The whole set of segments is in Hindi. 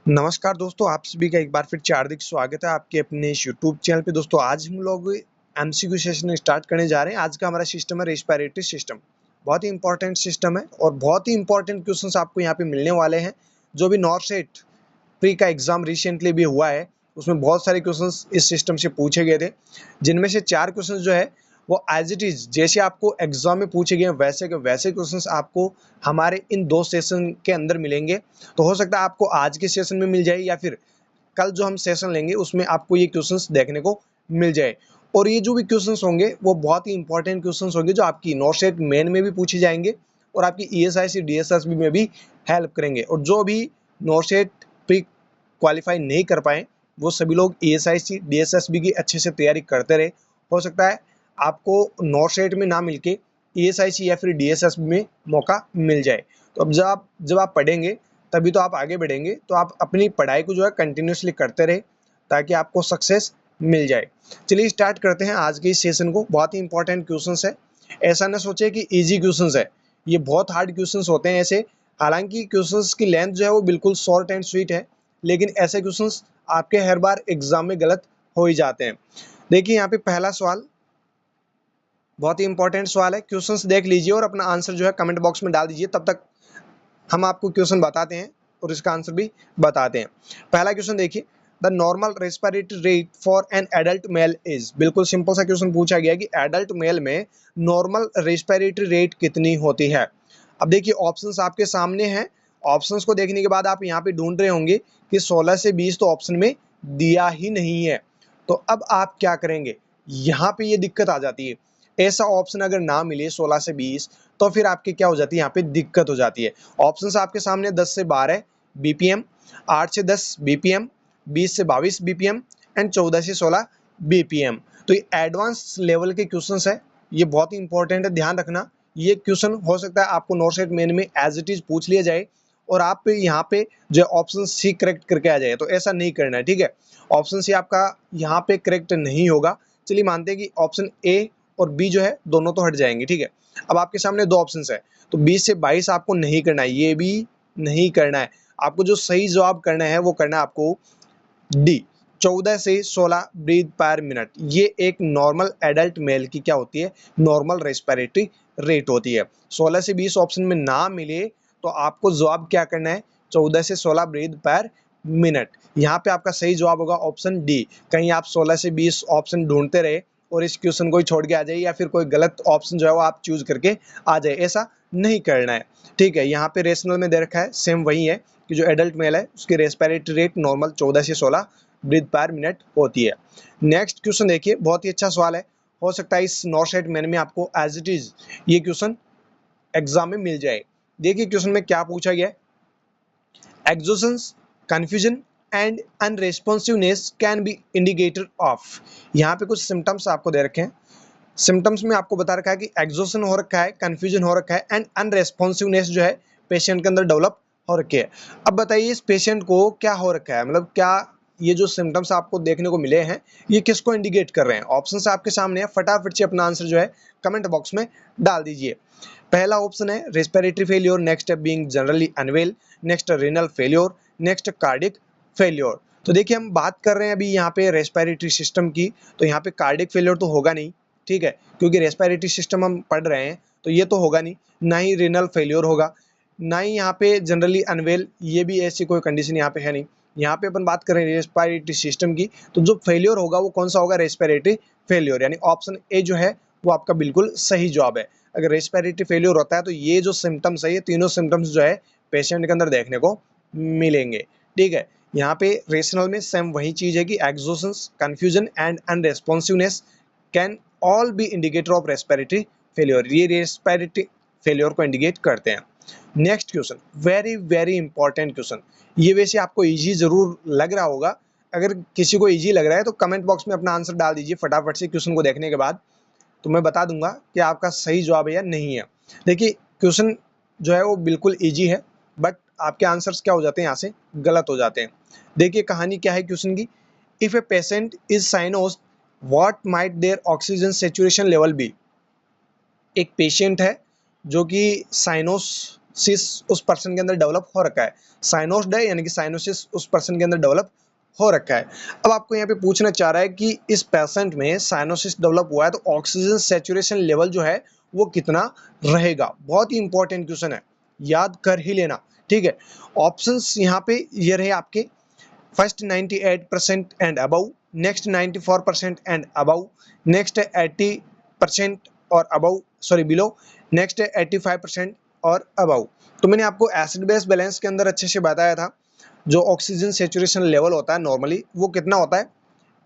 नमस्कार दोस्तों, आप सभी का एक बार फिर से हार्दिक स्वागत है आपके अपने इस यूट्यूब चैनल पे। दोस्तों आज हम लोग एमसीक्यू सेशन स्टार्ट करने जा रहे हैं। आज का हमारा सिस्टम है रेस्पिरेटरी सिस्टम। बहुत ही इंपॉर्टेंट सिस्टम है और बहुत ही इंपॉर्टेंट क्वेश्चंस आपको यहाँ पे मिलने वाले हैं। जो भी नॉर्सेट प्री का एग्जाम रिसेंटली भी हुआ है, उसमें बहुत सारे क्वेश्चंस इस सिस्टम से पूछे गए थे, जिनमें से 4 क्वेश्चंस जो है वो एज इट इज जैसे आपको एग्जाम में पूछे गए वैसे के वैसे क्वेश्चंस आपको हमारे इन 2 सेशन के अंदर मिलेंगे। तो हो सकता है आपको आज के सेशन में मिल जाए या फिर कल जो हम सेशन लेंगे उसमें आपको ये क्वेश्चंस देखने को मिल जाए। और ये जो भी क्वेश्चंस होंगे वो बहुत ही इंपॉर्टेंट क्वेश्चंस होंगे, जो आपकी नॉर्सेट मेन में भी पूछे जाएंगे और आपकी ईएसआईसी डीएसएसबी में भी हेल्प करेंगे। और जो भी नॉर्सेट प्री क्वालिफाई नहीं कर पाए वो सभी लोग ईएसआईसी डीएसएसबी की अच्छे से तैयारी करते रहे। हो सकता है आपको नॉर्सेट में ना मिलके ईएसआईसी या फिर डीएसएसबी में मौका मिल जाए। तो अब जब आप पढ़ेंगे तभी तो आप आगे बढ़ेंगे। तो आप अपनी पढ़ाई को जो है कंटिन्यूसली करते रहे ताकि आपको सक्सेस मिल जाए। चलिए स्टार्ट करते हैं आज के इस सेशन को। बहुत ही इंपॉर्टेंट क्वेश्चंस है, ऐसा ना सोचे कि इजी क्वेश्चंस है, ये बहुत हार्ड क्वेश्चंस होते हैं ऐसे। हालांकि क्वेश्चंस की लेंथ जो है वो बिल्कुल शॉर्ट एंड स्वीट है, लेकिन ऐसे क्वेश्चंस आपके हर बार एग्जाम में गलत हो ही जाते हैं। देखिए यहाँ पे पहला सवाल बहुत ही इंपॉर्टेंट सवाल है। क्वेश्चंस देख लीजिए और अपना आंसर जो है कमेंट बॉक्स में डाल दीजिए, तब तक हम आपको क्वेश्चन बताते हैं और इसका आंसर भी बताते हैं। पहला क्वेश्चन देखिए, the normal respiratory rate for an adult mail is. बिल्कुल सिंपल सा क्वेश्चन पूछा गया कि एडल्ट मेल में नॉर्मल रेस्पिरेटरी रेट कितनी होती है। अब देखिए ऑप्शंस आपके सामने हैं। ऑप्शंस को देखने के बाद आप यहाँ पे ढूंढ रहे होंगे कि 16 से 20 तो ऑप्शन में दिया ही नहीं है। तो अब आप क्या करेंगे, यहाँ पे ये दिक्कत आ जाती है। ऐसा ऑप्शन अगर ना मिले 16 से 20 तो फिर आपकी क्या हो जाती है, यहाँ पे दिक्कत हो जाती है। ऑप्शंस आपके सामने 10 से 12 बीपीएम, 8 से 10 बीपीएम, 20 से 22 बीपीएम एंड 14 से 16 बीपीएम। तो ये एडवांस लेवल के क्वेश्चंस है, ये बहुत ही इंपॉर्टेंट है, ध्यान रखना। ये क्वेश्चन हो सकता है आपको नॉर्सेट मेन में एज इट इज पूछ लिया जाए और आप यहाँ पे जो ऑप्शन सी करेक्ट करके आ जाए, तो ऐसा नहीं करना है, ठीक है। ऑप्शन सी आपका यहाँ पे करेक्ट नहीं होगा। चलिए मानते हैं कि ऑप्शन ए और बी जो है दोनों तो हट जाएंगे, ठीक है। अब आपके सामने 2 ऑप्शंस है, तो 20 से 22 आपको नहीं करना है, ये भी नहीं करना है। आपको जो सही जवाब करना है वो करना है आपको डी, 14 से 16 ब्रीथ पर मिनट। ये एक नॉर्मल एडल्ट मेल की क्या होती है, नॉर्मल रेस्पिरेटरी रेट होती है। 16 से 20 ऑप्शन में ना मिले तो आपको जवाब क्या करना है, 14 से 16 ब्रीथ पर मिनट। यहाँ पे आपका सही जवाब होगा ऑप्शन डी। कहीं आप 16 से 20 ऑप्शन ढूंढते रहे और इस क्वेश्चन को ही छोड़ के आ जाए या फिर कोई गलत ऑप्शन जो है वो आप चूज करके आ जाए, ऐसा नहीं करना है, ठीक है। यहाँ पे रेशनल में दे रखा है, सेम वही है कि जो एडल्ट मेल है उसकी रेस्पिरेटरी रेट नॉर्मल 14 से 16 ब्रीथ पर मिनट होती है। नेक्स्ट क्वेश्चन देखिए, बहुत ही अच्छा सवाल है। हो सकता है इस नॉर्सेट मेन में आपको एज इट इज ये क्वेश्चन एग्जाम में मिल जाए। देखिए क्वेश्चन में क्या पूछा गया है, एक्सोसेंस, confusion and unresponsiveness can be indicator of. यहाँ पे कुछ सिम्टम्स आपको दे रखे हैं। सिम्टम्स में आपको बता रखा है कि एक्सोशन हो रखा है, कंफ्यूजन हो रखा है एंड अनरेस्पॉन्सिवनेस जो है पेशेंट के अंदर डेवलप हो रखी है। अब बताइए इस पेशेंट को क्या हो रखा है, मतलब क्या ये जो सिम्टम्स आपको देखने को मिले हैं ये किसको इंडिकेट कर रहे हैं। ऑप्शंस आपके सामने है, फटाफट से अपना आंसर जो है कमेंट बॉक्स में डाल दीजिए। पहला ऑप्शन है रेस्पिरेटरी फेलियर, नेक्स्ट है being generally unwell, next renal failure, next cardiac failure. तो देखिए हम बात कर रहे हैं अभी यहाँ पे रेस्पिरेटरी सिस्टम की, तो यहाँ पे कार्डियक फेलियर तो होगा नहीं, ठीक है, क्योंकि रेस्पिरेटरी सिस्टम हम पढ़ रहे हैं तो ये तो होगा नहीं। ना ही रीनल फेलियर होगा, ना ही यहाँ पे जनरली अनवेल, ये भी ऐसी कोई कंडीशन यहाँ पे है नहीं। यहाँ पे अपन बात करें रेस्पिरेटरी सिस्टम की, तो जो फेलियर होगा वो कौन सा होगा, रेस्पिरेटरी फेलियर, यानी ऑप्शन ए जो है वो आपका बिल्कुल सही जवाब है। अगर रेस्पिरेटरी फेलियर होता है तो ये जो सिम्टम्स है, ये तीनों सिम्टम्स जो है पेशेंट के अंदर देखने को मिलेंगे, ठीक है। यहाँ पे रेशनल में सेम वही चीज है कि एक्सोसेंस, confusion and unresponsiveness can all be indicator of respiratory failure, ये रेस्पिरेटरी फेलियर को इंडिकेट करते हैं। Next question, very very important question. ये वैसे आपको इजी जरूर लग रहा होगा, अगर किसी को इजी लग रहा है तो कमेंट बॉक्स में अपना आंसर डाल दीजिए फटाफट से। क्वेश्चन को देखने के बाद तो मैं बता दूंगा कि आपका सही जवाब है या नहीं है। देखिए क्वेश्चन जो है वो बिल्कुल इजी है, बट आपके आंसर्स क्या हो जाते हैं यहाँ से गलत हो जाते हैं। देखिए कहानी क्या है क्वेश्चन की, if a patient is cyanosed what might their oxygen saturation level be. एक पेशेंट है जो कि साइनोस साइनोसिस उस पर्सन के अंदर डेवलप हो रखा है, साइनोस्ड है यानी कि साइनोसिस उस पर्सन के अंदर डेवलप हो रखा है। अब आपको यहाँ पे पूछना चाह रहा है कि इस पेशेंट में साइनोसिस डेवलप हुआ है तो ऑक्सीजन सैचुरेशन लेवल जो है वो कितना रहेगा। बहुत ही इंपॉर्टेंट क्वेश्चन है, याद कर ही लेना, ठीक है। ऑप्शंस यहाँ पे ये रहे आपके, first 98% and above, next 94% and above, next 80% और अबव, सॉरी बिलो, नेक्स्ट 85% और अबव। तो मैंने आपको एसिड बेस बैलेंस के अंदर अच्छे से बताया था, जो ऑक्सीजन सेचुरेशन लेवल होता है नॉर्मली वो कितना होता है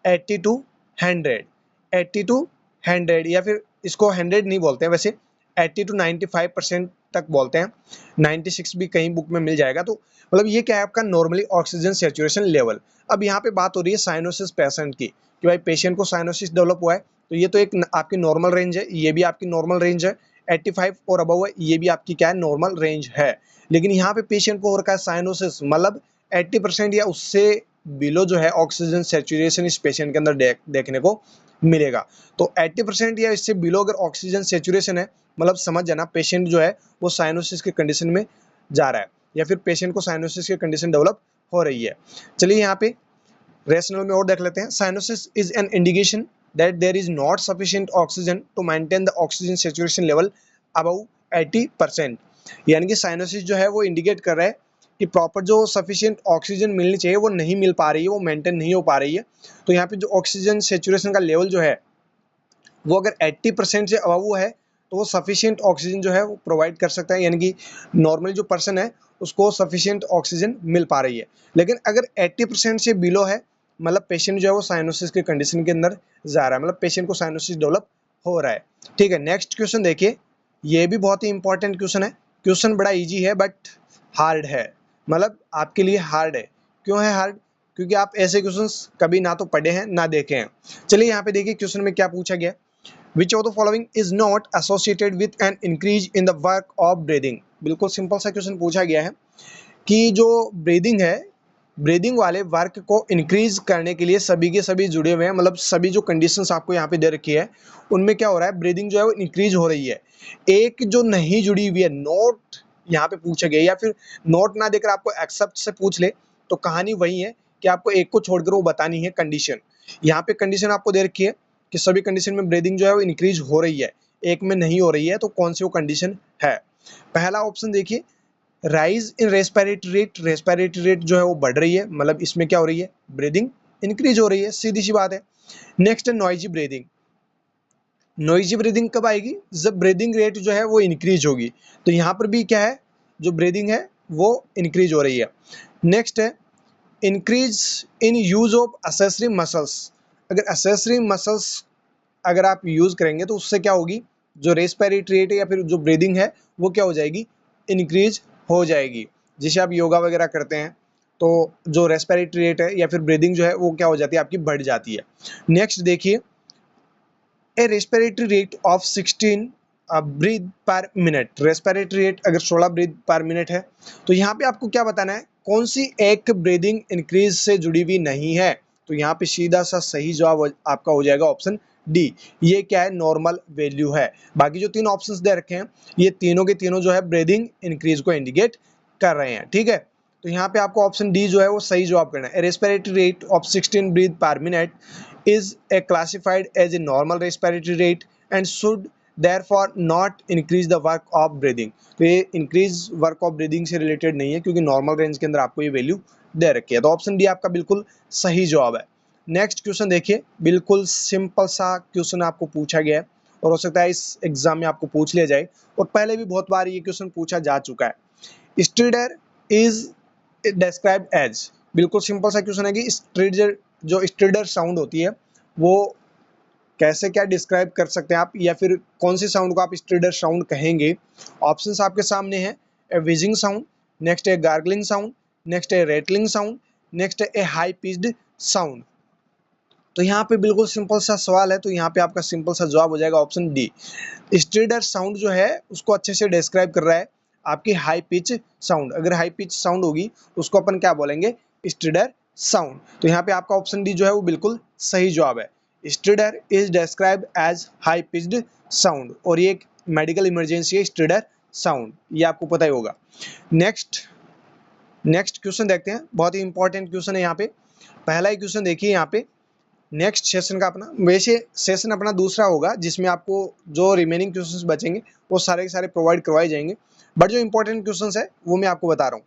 80 टू 100, 80 टू 100 या फिर इसको 100 नहीं बोलते हैं वैसे, 80 टू 95% तक बोलते हैं, 96 भी कहीं बुक में मिल जाएगा। तो मतलब ये क्या है आपका नॉर्मली ऑक्सीजन सेचुरेशन लेवल। अब यहाँ पे बात हो रही है साइनोसिस पेशेंट की कि भाई पेशेंट को साइनोसिस डेवलप हुआ है, तो ये तो एक आपकी नॉर्मल रेंज है, ये भी आपकी नॉर्मल रेंज है, 85 और अबव है, ये भी आपकी क्या है नॉर्मल रेंज है। लेकिन यहाँ पे पेशेंट को हो रखा है साइनोसिस, मतलब 80% या उससे बिलो जो है ऑक्सीजन सेचुरेशन इस पेशेंट के अंदर देखने को मिलेगा। तो 80% या इससे बिलो अगर ऑक्सीजन सेचुरेशन है, मतलब समझ जाना पेशेंट जो है वो साइनोसिस के कंडीशन में जा रहा है या फिर पेशेंट को साइनोसिस की कंडीशन डेवलप हो रही है। चलिए यहाँ पे रेशनल में और देख लेते हैं। Cyanosis is an indication that there is not sufficient oxygen to maintain the oxygen saturation level above 80%। यानी कि साइनोसिस जो है वो इंडिकेट कर रहा है कि प्रॉपर जो सफिशिएंट ऑक्सीजन मिलनी चाहिए वो नहीं मिल पा रही है, वो मेंटेन नहीं हो पा रही है। तो यहाँ पे जो ऑक्सीजन सेचुरेशन का लेवल जो है वो अगर 80% से अबव है तो वो सफिशिएंट ऑक्सीजन जो है वो प्रोवाइड कर सकता है, यानी कि नॉर्मल जो पर्सन है उसको सफिशिएंट ऑक्सीजन मिल पा रही है। लेकिन अगर 80% से बिलो है, मतलब पेशेंट जो है वो साइनोसिस के कंडीशन के अंदर जा रहा है, मतलब पेशेंट को साइनोसिस डेवलप हो रहा है। ठीक है, नेक्स्ट क्वेश्चन देखिए, ये भी बहुत ही इंपॉर्टेंट क्वेश्चन है। क्वेश्चन बड़ा ईजी है बट हार्ड है, मतलब आपके लिए हार्ड है। क्यों है हार्ड? क्योंकि आप ऐसे क्वेश्चंस कभी ना तो पढ़े हैं ना देखे हैं। चलिए यहाँ पे देखिए क्वेश्चन में क्या पूछा गया, विच of the following is not associated with an increase in the work of breathing. बिल्कुल सिंपल सा क्वेश्चन पूछा गया है कि जो ब्रीदिंग है, ब्रीदिंग वाले वर्क को इंक्रीज करने के लिए सभी के सभी जुड़े हुए हैं, मतलब सभी जो कंडीशंस आपको यहाँ पे दे रखी है उनमें क्या हो रहा है, ब्रीदिंग जो है वो इंक्रीज हो रही है। एक जो नहीं जुड़ी हुई है, नोट यहाँ पे पूछा गया, या फिर नोट ना देकर आपको एक्सेप्ट से पूछ ले तो कहानी वही है कि आपको एक को छोड़कर वो बतानी है कंडीशन। यहाँ पे कंडीशन आपको दे रखी है कि सभी कंडीशन में ब्रीदिंग जो है वो इंक्रीज हो रही है, एक में नहीं हो रही है, तो कौन सी वो कंडीशन है। पहला ऑप्शन देखिए, rise in respiratory rate, respiratory rate जो है वो बढ़ रही है, मतलब इसमें क्या हो रही है, ब्रीदिंग इंक्रीज हो रही है, सीधी सी बात है। नेक्स्ट है नॉइजी ब्रीदिंग, नॉइजी ब्रीदिंग कब आएगी, जब ब्रीदिंग रेट जो है वो इंक्रीज होगी, तो यहाँ पर भी क्या है, जो ब्रीदिंग है वो इंक्रीज हो रही है। नेक्स्ट है increase in use of accessory muscles, अगर एक्सेसरी मसल्स अगर आप यूज करेंगे तो उससे क्या होगी, जो रेस्पिरेटरी रेट है या फिर जो ब्रीदिंग है वो क्या हो जाएगी, इंक्रीज हो जाएगी। जैसे आप योगा वगैरह करते हैं तो जो रेस्पिरेटरी रेट है या फिर ब्रीदिंग जो है वो क्या हो जाती है, आपकी बढ़ जाती है। नेक्स्ट देखिए, a respiratory rate of 16 breath per minute, respiratory rate अगर 16 ब्रीथ पर मिनट है तो यहाँ पे आपको क्या बताना है, कौन सी एक ब्रीदिंग इंक्रीज से जुड़ी हुई नहीं है। तो यहाँ पे सीधा सा सही जवाब आपका हो जाएगा ऑप्शन डी, ये क्या है, नॉर्मल वैल्यू है। बाकी जो तीन ऑप्शंस दे रखे हैं ये तीनों के तीनों जो है ब्रीदिंग इंक्रीज को इंडिकेट कर रहे हैं, ठीक है। तो यहाँ पे आपको ऑप्शन डी जो है वो सही जवाब करना है। Respiratory rate of 16 breath per minute is a classified as a normal respiratory rate and should therefore not increase the work of breathing। तो ये increase work of breathing से related नहीं है क्योंकि normal range के अंदर आपको ये वैल्यू दे रखी है। तो ऑप्शन डी आपका बिल्कुल सही जवाब है। नेक्स्ट क्वेश्चन देखिए, बिल्कुल सिंपल सा क्वेश्चन आपको पूछा गया है और हो सकता है इस एग्जाम में आपको पूछ लिया जाए, और पहले भी बहुत बार ये क्वेश्चन पूछा जा चुका है। स्ट्रीडर इज डिस्क्राइब एज, बिल्कुल सिंपल सा क्वेश्चन है कि स्ट्रीडर, जो स्ट्रीडर साउंड होती है वो कैसे क्या डिस्क्राइब कर सकते हैं आप, या फिर कौन सी साउंड को आप स्ट्रीडर साउंड कहेंगे। ऑप्शंस आपके सामने हैं, ए विजिंग साउंड, नेक्स्ट है गार्गलिंग साउंड, नेक्स्ट है रेटलिंग साउंड, नेक्स्ट है ए हाई पिच्ड साउंड। तो यहाँ पे बिल्कुल सिंपल सा सवाल है, तो यहाँ पे आपका सिंपल सा जवाब हो जाएगा ऑप्शन डी। स्ट्रीडर साउंड जो है उसको अच्छे से डिस्क्राइब कर रहा है आपकी हाई पिच साउंड, अगर हाई पिच साउंड होगी उसको अपन क्या बोलेंगे, स्ट्रीडर साउंड। तो यहाँ पे आपका ऑप्शन डी जो है वो बिल्कुल सही जवाब है। Stridor is describe as high pitched sound, और ये एक मेडिकल इमरजेंसी है स्ट्रीडर साउंड, ये आपको पता ही होगा। नेक्स्ट क्वेश्चन देखते हैं, बहुत ही इंपॉर्टेंट क्वेश्चन है यहाँ पे। पहला ही क्वेश्चन देखिए यहाँ पे, नेक्स्ट सेशन का अपना, वैसे सेशन अपना दूसरा होगा जिसमें आपको जो रिमेनिंग क्वेश्चंस बचेंगे वो सारे के सारे प्रोवाइड करवाए जाएंगे, बट जो इंपॉर्टेंट क्वेश्चंस है वो मैं आपको बता रहा हूँ।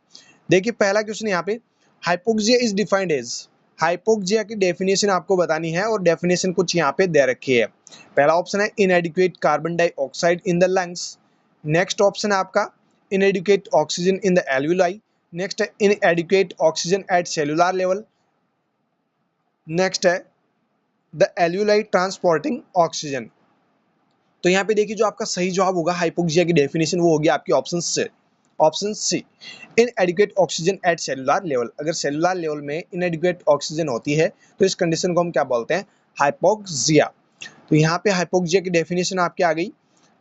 देखिए पहला क्वेश्चन यहाँ पे, hypoxia is defined as, hypoxia की डेफिनेशन आपको बतानी है और डेफिनेशन कुछ यहाँ पे दे रखी है। पहला ऑप्शन है inadequate carbon dioxide in the lungs. Next option है आपका inadequate oxygen in the alveoli. Next है inadequate oxygen at cellular level. Next है द एल्वियोलाई ट्रांसपोर्टिंग ऑक्सीजन। तो यहाँ पे देखिए जो आपका सही जवाब होगा हाइपोक्सिया की डेफिनेशन वो होगी आपकी option C inadequate oxygen at cellular level. अगर सेलुलर लेवल में इनएडिक्वेट ऑक्सीजन होती है तो इस कंडीशन को हम क्या बोलते हैं, हाइपोक्सिया। तो यहाँ पे हाइपोक्सिया की डेफिनेशन आपकी आ गई।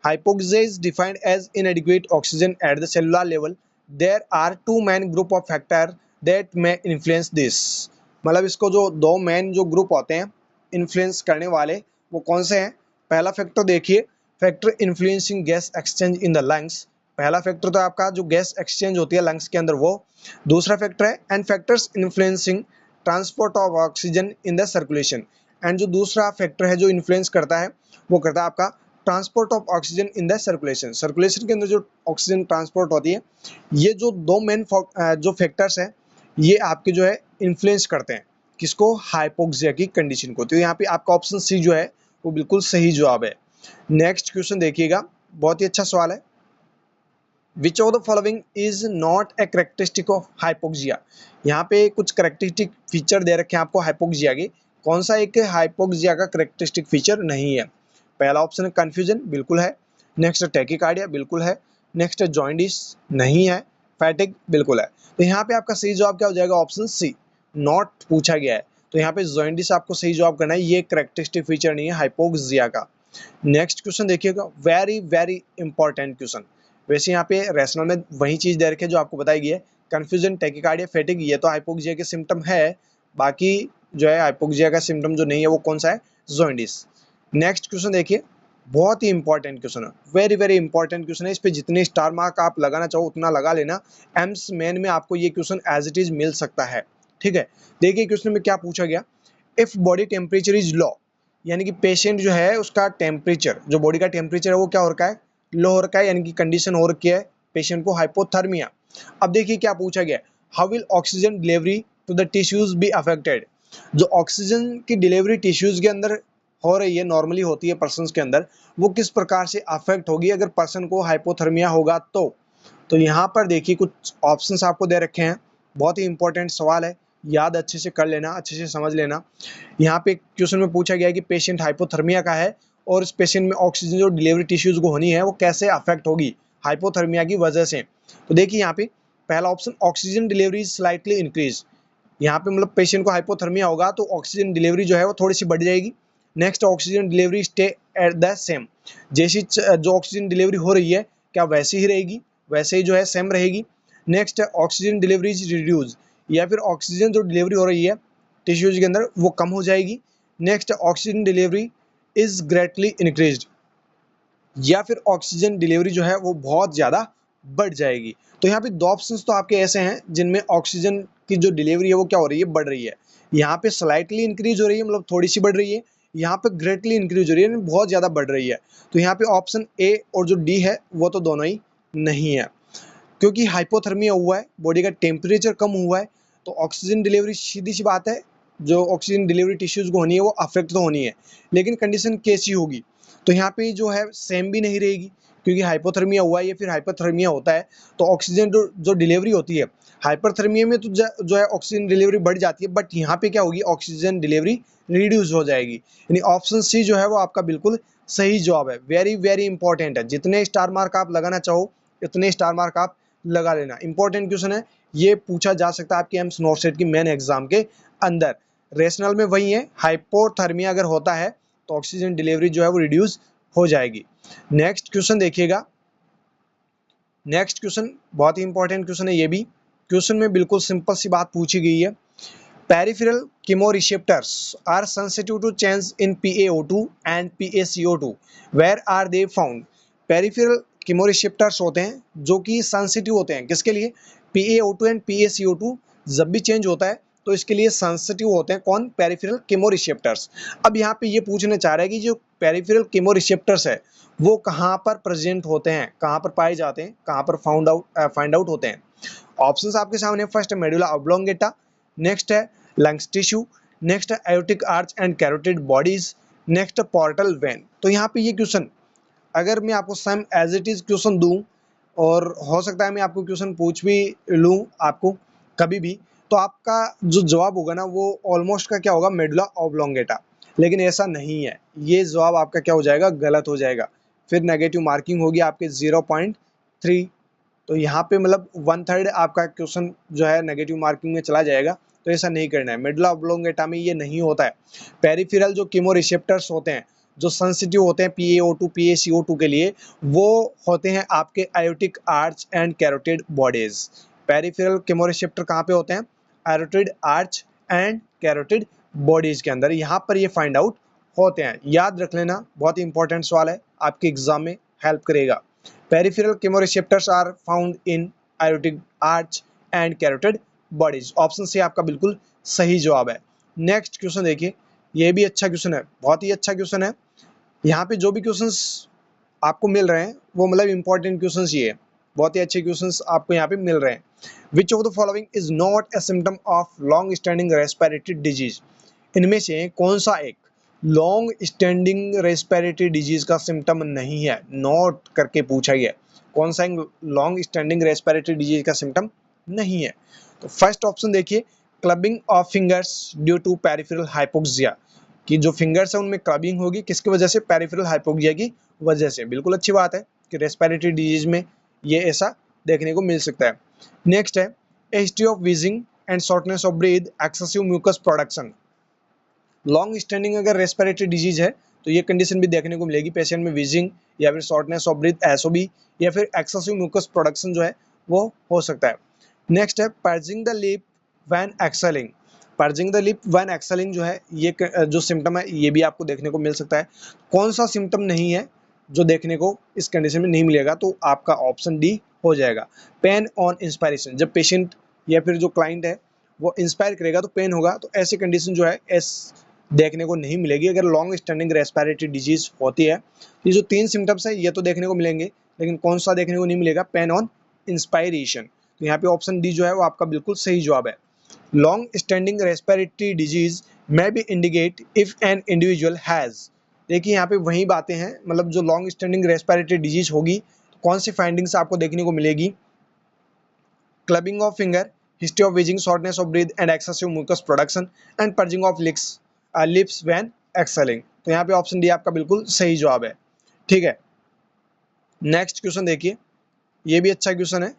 Hypoxia is defined as inadequate oxygen at the cellular level. There are two main group of factor that may influence this. मतलब इसको जो दो मेन जो ग्रुप होते हैं इन्फ्लुएंस करने वाले, वो कौन से हैं। पहला फैक्टर देखिए, factor influencing gas exchange in the lungs. पहला फैक्टर तो आपका जो गैस एक्सचेंज होती है लंग्स के अंदर वो। दूसरा फैक्टर है and factors influencing transport of oxygen in the circulation. And जो दूसरा फैक्टर है जो इन्फ्लुएंस करता है वो करता है आपका transport of oxygen in the circulation. Circulation के अंदर जो ऑक्सीजन ट्रांसपोर्ट होती है, ये जो दो मेन जो फैक्टर्स हैं ये आपके जो है इन्फ्लुएंस करते हैं किसको, हाइपोक्सिया की कंडीशन को। तो यहाँ पे आपका ऑप्शन सी जो है वो बिल्कुल सही जवाब है। नेक्स्ट क्वेश्चन देखिएगा, बहुत ही अच्छा सवाल है। विच of the following is not A characteristic of hypoxia. यहाँ पे कुछ करेक्टरिस्टिक फीचर दे रखे हैं आपको हाइपोक्सिया के, कौन सा एक हाइपोक्सिया का करेक्टरिस्टिक फीचर नहीं है। पहला ऑप्शन है कंफ्यूजन, बिल्कुल है। नेक्स्ट है टैकीकार्डिया, बिल्कुल है। नेक्स्ट है जॉइंडिस, नहीं है। फैटिग, बिल्कुल है। तो यहाँ पे आपका सही जवाब क्या हो जाएगा, ऑप्शन सी, नॉट पूछा गया है। तो यहाँ पे जॉइंडिस आपको सही जवाब करना है, ये करेक्टरिस्टिक फीचर नहीं है हाइपोक्सिया का। नेक्स्ट क्वेश्चन देखिएगा, वेरी वेरी इंपॉर्टेंट क्वेश्चन। वैसे यहाँ पे रैशनल में वही चीज दे रखी है जो आपको बताई गई है, कंफ्यूजन टैकीकार्डिया फैटिग, ये तो हाइपोक्सिया के सिम्टम है। बाकी जो है हाइपोक्सिया का सिम्टम जो नहीं है वो कौन सा है, जॉइंडिस। नेक्स्ट क्वेश्चन देखिए, बहुत ही इंपॉर्टेंट क्वेश्चन है, वेरी वेरी इंपॉर्टेंट क्वेश्चन है। इस पे जितने स्टार मार्क आप लगाना चाहो उतना लगा लेना। एम्स मेन में आपको ये क्वेश्चन एज इट इज मिल सकता है, ठीक है। देखिए क्वेश्चन में क्या पूछा गया, if body temperature is low, यानी कि पेशेंट जो है उसका टेम्परेचर, जो बॉडी का टेम्परेचर है वो क्या हो रखा है, लो हो रखा है, यानी कि कंडीशन हो रखी है पेशेंट को हाइपोथर्मिया। अब देखिए क्या पूछा गया, how will oxygen delivery to the tissues be affected. जो ऑक्सीजन की डिलीवरी टिश्यूज के अंदर हो रही है, नॉर्मली होती है पर्सन के अंदर, वो किस प्रकार से अफेक्ट होगी अगर पर्सन को हाइपोथर्मिया होगा तो यहाँ पर देखिए कुछ ऑप्शंस आपको दे रखे हैं, बहुत ही इंपॉर्टेंट सवाल है, याद अच्छे से कर लेना, अच्छे से समझ लेना। यहाँ पे क्वेश्चन में पूछा गया है कि पेशेंट हाइपोथर्मिया का है और इस पेशेंट में ऑक्सीजन जो डिलीवरी टिश्यूज को होनी है वो कैसे अफेक्ट होगी हाइपोथर्मिया की वजह से। तो देखिए यहाँ पे पहला option, oxygen delivery slightly increase. यहाँ पे मतलब पेशेंट को हाइपोथर्मिया होगा तो ऑक्सीजन डिलीवरी जो है वो थोड़ी सी बढ़ जाएगी। Next, oxygen delivery stay at the same, जैसी जो ऑक्सीजन डिलीवरी हो रही है क्या वैसी ही रहेगी, वैसे ही जो है सेम रहेगी। Next, oxygen delivery is reduce, या फिर ऑक्सीजन जो डिलीवरी हो रही है टिश्यूज के अंदर वो कम हो जाएगी। Next, oxygen delivery is greatly increased, या फिर ऑक्सीजन डिलीवरी जो है वो बहुत ज़्यादा बढ़ जाएगी। तो यहाँ पे दो ऑप्शंस तो आपके ऐसे हैं जिनमें ऑक्सीजन की जो डिलीवरी है वो क्या हो रही है, बढ़ रही है। यहाँ पे स्लाइटली इंक्रीज हो रही है, मतलब थोड़ी सी बढ़ रही है। यहाँ पे ग्रेटली इंक्रीज हो रही है, बहुत ज़्यादा बढ़ रही है। तो यहाँ पे ऑप्शन ए और जो डी है वो तो दोनों ही नहीं है, क्योंकि हाइपोथर्मिया हुआ है, बॉडी का टेम्परेचर कम हुआ है, तो ऑक्सीजन डिलीवरी सीधी सी बात है, जो ऑक्सीजन डिलीवरी टिश्यूज को होनी है वो अफेक्ट तो होनी है, लेकिन कंडीशन कैसी होगी, तो यहाँ पे जो है सेम भी नहीं रहेगी, क्योंकि हाइपोथर्मिया हुआ है या फिर हाइपरथर्मिया होता है तो ऑक्सीजन जो डिलीवरी होती है, हाइपरथर्मिया में तो जो है ऑक्सीजन डिलीवरी बढ़ जाती है, बट यहाँ पे क्या होगी, ऑक्सीजन डिलीवरी रिड्यूस हो जाएगी। यानी ऑप्शन सी जो है वो आपका बिल्कुल सही जवाब है। वेरी वेरी इंपॉर्टेंट है, जितने स्टार मार्क आप लगाना चाहो इतने स्टार मार्क आप लगा लेना। इंपॉर्टेंट क्वेश्चन है, ये पूछा जा सकता है आपके एम्स नॉट सेट की मेन एग्जाम के अंदर। रेशनल में वही है, हाइपोथर्मिया अगर होता है तो ऑक्सीजन डिलीवरी जो है वो रिड्यूस हो जाएगी। नेक्स्ट क्वेश्चन देखिएगा, नेक्स्ट क्वेश्चन बहुत ही इंपॉर्टेंट क्वेश्चन है ये भी। क्वेश्चन में बिल्कुल सिंपल सी बात पूछी गई है, peripheral chemoreceptors are sensitive to change in PaO2 and PaCO2, where are they found। Peripheral chemoreceptors होते हैं जो कि सेंसिटिव होते हैं किसके लिए, PaO2 एंड PaCO2 जब भी चेंज होता है तो इसके लिए सेंसिटिव होते हैं कौन, पेरिफेरल केमोरिसेप्टर्स। अब यहाँ पे ये पूछना चाह रहा है कि जो पेरिफेरल केमोरिसेप्टर्स है वो कहाँ पर प्रेजेंट होते हैं, कहाँ पर पाए जाते हैं, कहाँ पर फाइंड आउट होते हैं। ऑप्शंस आपके सामने, फर्स्ट है मेडुला ऑब्लोंगेटा, नेक्स्ट है लंग्स टिश्यू, नेक्स्ट है aortic arch and carotid bodies, next है पोर्टल वेन। तो यहाँ पे ये क्वेश्चन अगर मैं आपको same as it is question दूं और हो सकता है मैं आपको क्वेश्चन पूछ भी लूं आपको कभी भी, तो आपका जो जवाब होगा ना वो ऑलमोस्ट का क्या होगा, मेडुला ऑब्लोंगेटा। लेकिन ऐसा नहीं है, ये जवाब आपका क्या हो जाएगा, गलत हो जाएगा। फिर नेगेटिव मार्किंग होगी आपके 0.3। तो यहाँ पे मतलब 1/3 आपका क्वेश्चन जो है नेगेटिव मार्किंग में चला जाएगा। तो ऐसा नहीं करना है, मेडुला ऑब्लोंगेटा में ये नहीं होता है। पेरिफेरल जो केमोरिसेप्टर्स होते हैं जो सेंसिटिव होते हैं PaO2 PaCO2 के लिए, वो होते हैं आपके aortic arch and carotid bodies. Peripheral chemoreceptor कहाँ पे होते हैं, एयोटिड आर्च एंड कैरोटिड बॉडीज के अंदर, यहाँ पर ये फाइंड आउट होते हैं। याद रख लेना, बहुत ही इंपॉर्टेंट सवाल है, आपके एग्जाम में हेल्प करेगा। Peripheral chemoreceptors are found in aortic arch and carotid bodies. Option C आपका बिल्कुल सही जवाब है। नेक्स्ट क्वेश्चन देखिए, ये भी अच्छा क्वेश्चन है, बहुत ही अच्छा क्वेश्चन है। यहाँ पे जो भी क्वेश्चंस आपको मिल रहे हैं वो मतलब इंपॉर्टेंट क्वेश्चंस ही है, बहुत ही अच्छे क्वेश्चंस आपको यहाँ पे मिल रहे हैं। Which of the following is not a symptom of long standing respiratory disease. इनमें से कौन सा एक लॉन्ग स्टैंडिंग रेस्पिरेटरी डिजीज का सिम्टम नहीं है, नोट करके पूछा गया कौन सा लॉन्ग स्टैंडिंग रेस्पिरेटरी डिजीज का सिम्टम नहीं है। तो फर्स्ट ऑप्शन देखिए, clubbing of fingers due to peripheral hypoxia, कि जो फिंगर्स है उनमें क्लबिंग होगी किसकी वजह से, पेरिफेरल हाइपोक्सिया की वजह से। बिल्कुल अच्छी बात है कि रेस्पिरेटरी डिजीज में ये ऐसा देखने को मिल सकता है। नेक्स्ट है history of wheezing and shortness of breath, excessive mucus production. Long standing अगर रेस्पिरेटरी डिजीज है तो ये कंडीशन भी देखने को मिलेगी, पेशेंट में वीजिंग या फिर शॉर्टनेस ऑफ ब्रीथ एसओबी या फिर एक्सेसिव म्यूकस प्रोडक्शन जो है वो हो सकता है। नेक्स्ट है purging the lip when excelling. Purging the lip when excelling जो है ये जो सिम्टम है ये भी आपको देखने को मिल सकता है। कौन सा सिम्टम नहीं है जो देखने को इस कंडीशन में नहीं मिलेगा, तो आपका ऑप्शन डी हो जाएगा, पेन ऑन इंस्पायरेशन। जब पेशेंट या फिर जो क्लाइंट है वो इंस्पायर करेगा तो पेन होगा, तो ऐसी कंडीशन जो है एस देखने को नहीं मिलेगी अगर लॉन्ग स्टैंडिंग रेस्पिरेटरी डिजीज होती है। ये जो 3 सिम्टम्स है ये तो देखने को मिलेंगे, लेकिन कौन सा देखने को नहीं मिलेगा, पेन ऑन इंस्पायरेशन। तो यहाँ पे ऑप्शन डी जो है वो आपका बिल्कुल सही जवाब है। Long standing respiratory disease may be indicate if an individual has। देखिए यहाँ पे वही बातें हैं, मतलब जो लॉन्ग स्टैंडिंग रेस्पिरेटरी डिजीज होगी तो कौन सी फाइंडिंग्स आपको देखने को मिलेगी, clubbing of finger, history of wheezing, shortness of breath and excessive mucus production and pursing of lips when exhaling. तो यहाँ पे ऑप्शन डी आपका बिल्कुल सही जवाब है। ठीक है, नेक्स्ट क्वेश्चन देखिए, ये भी अच्छा क्वेश्चन है।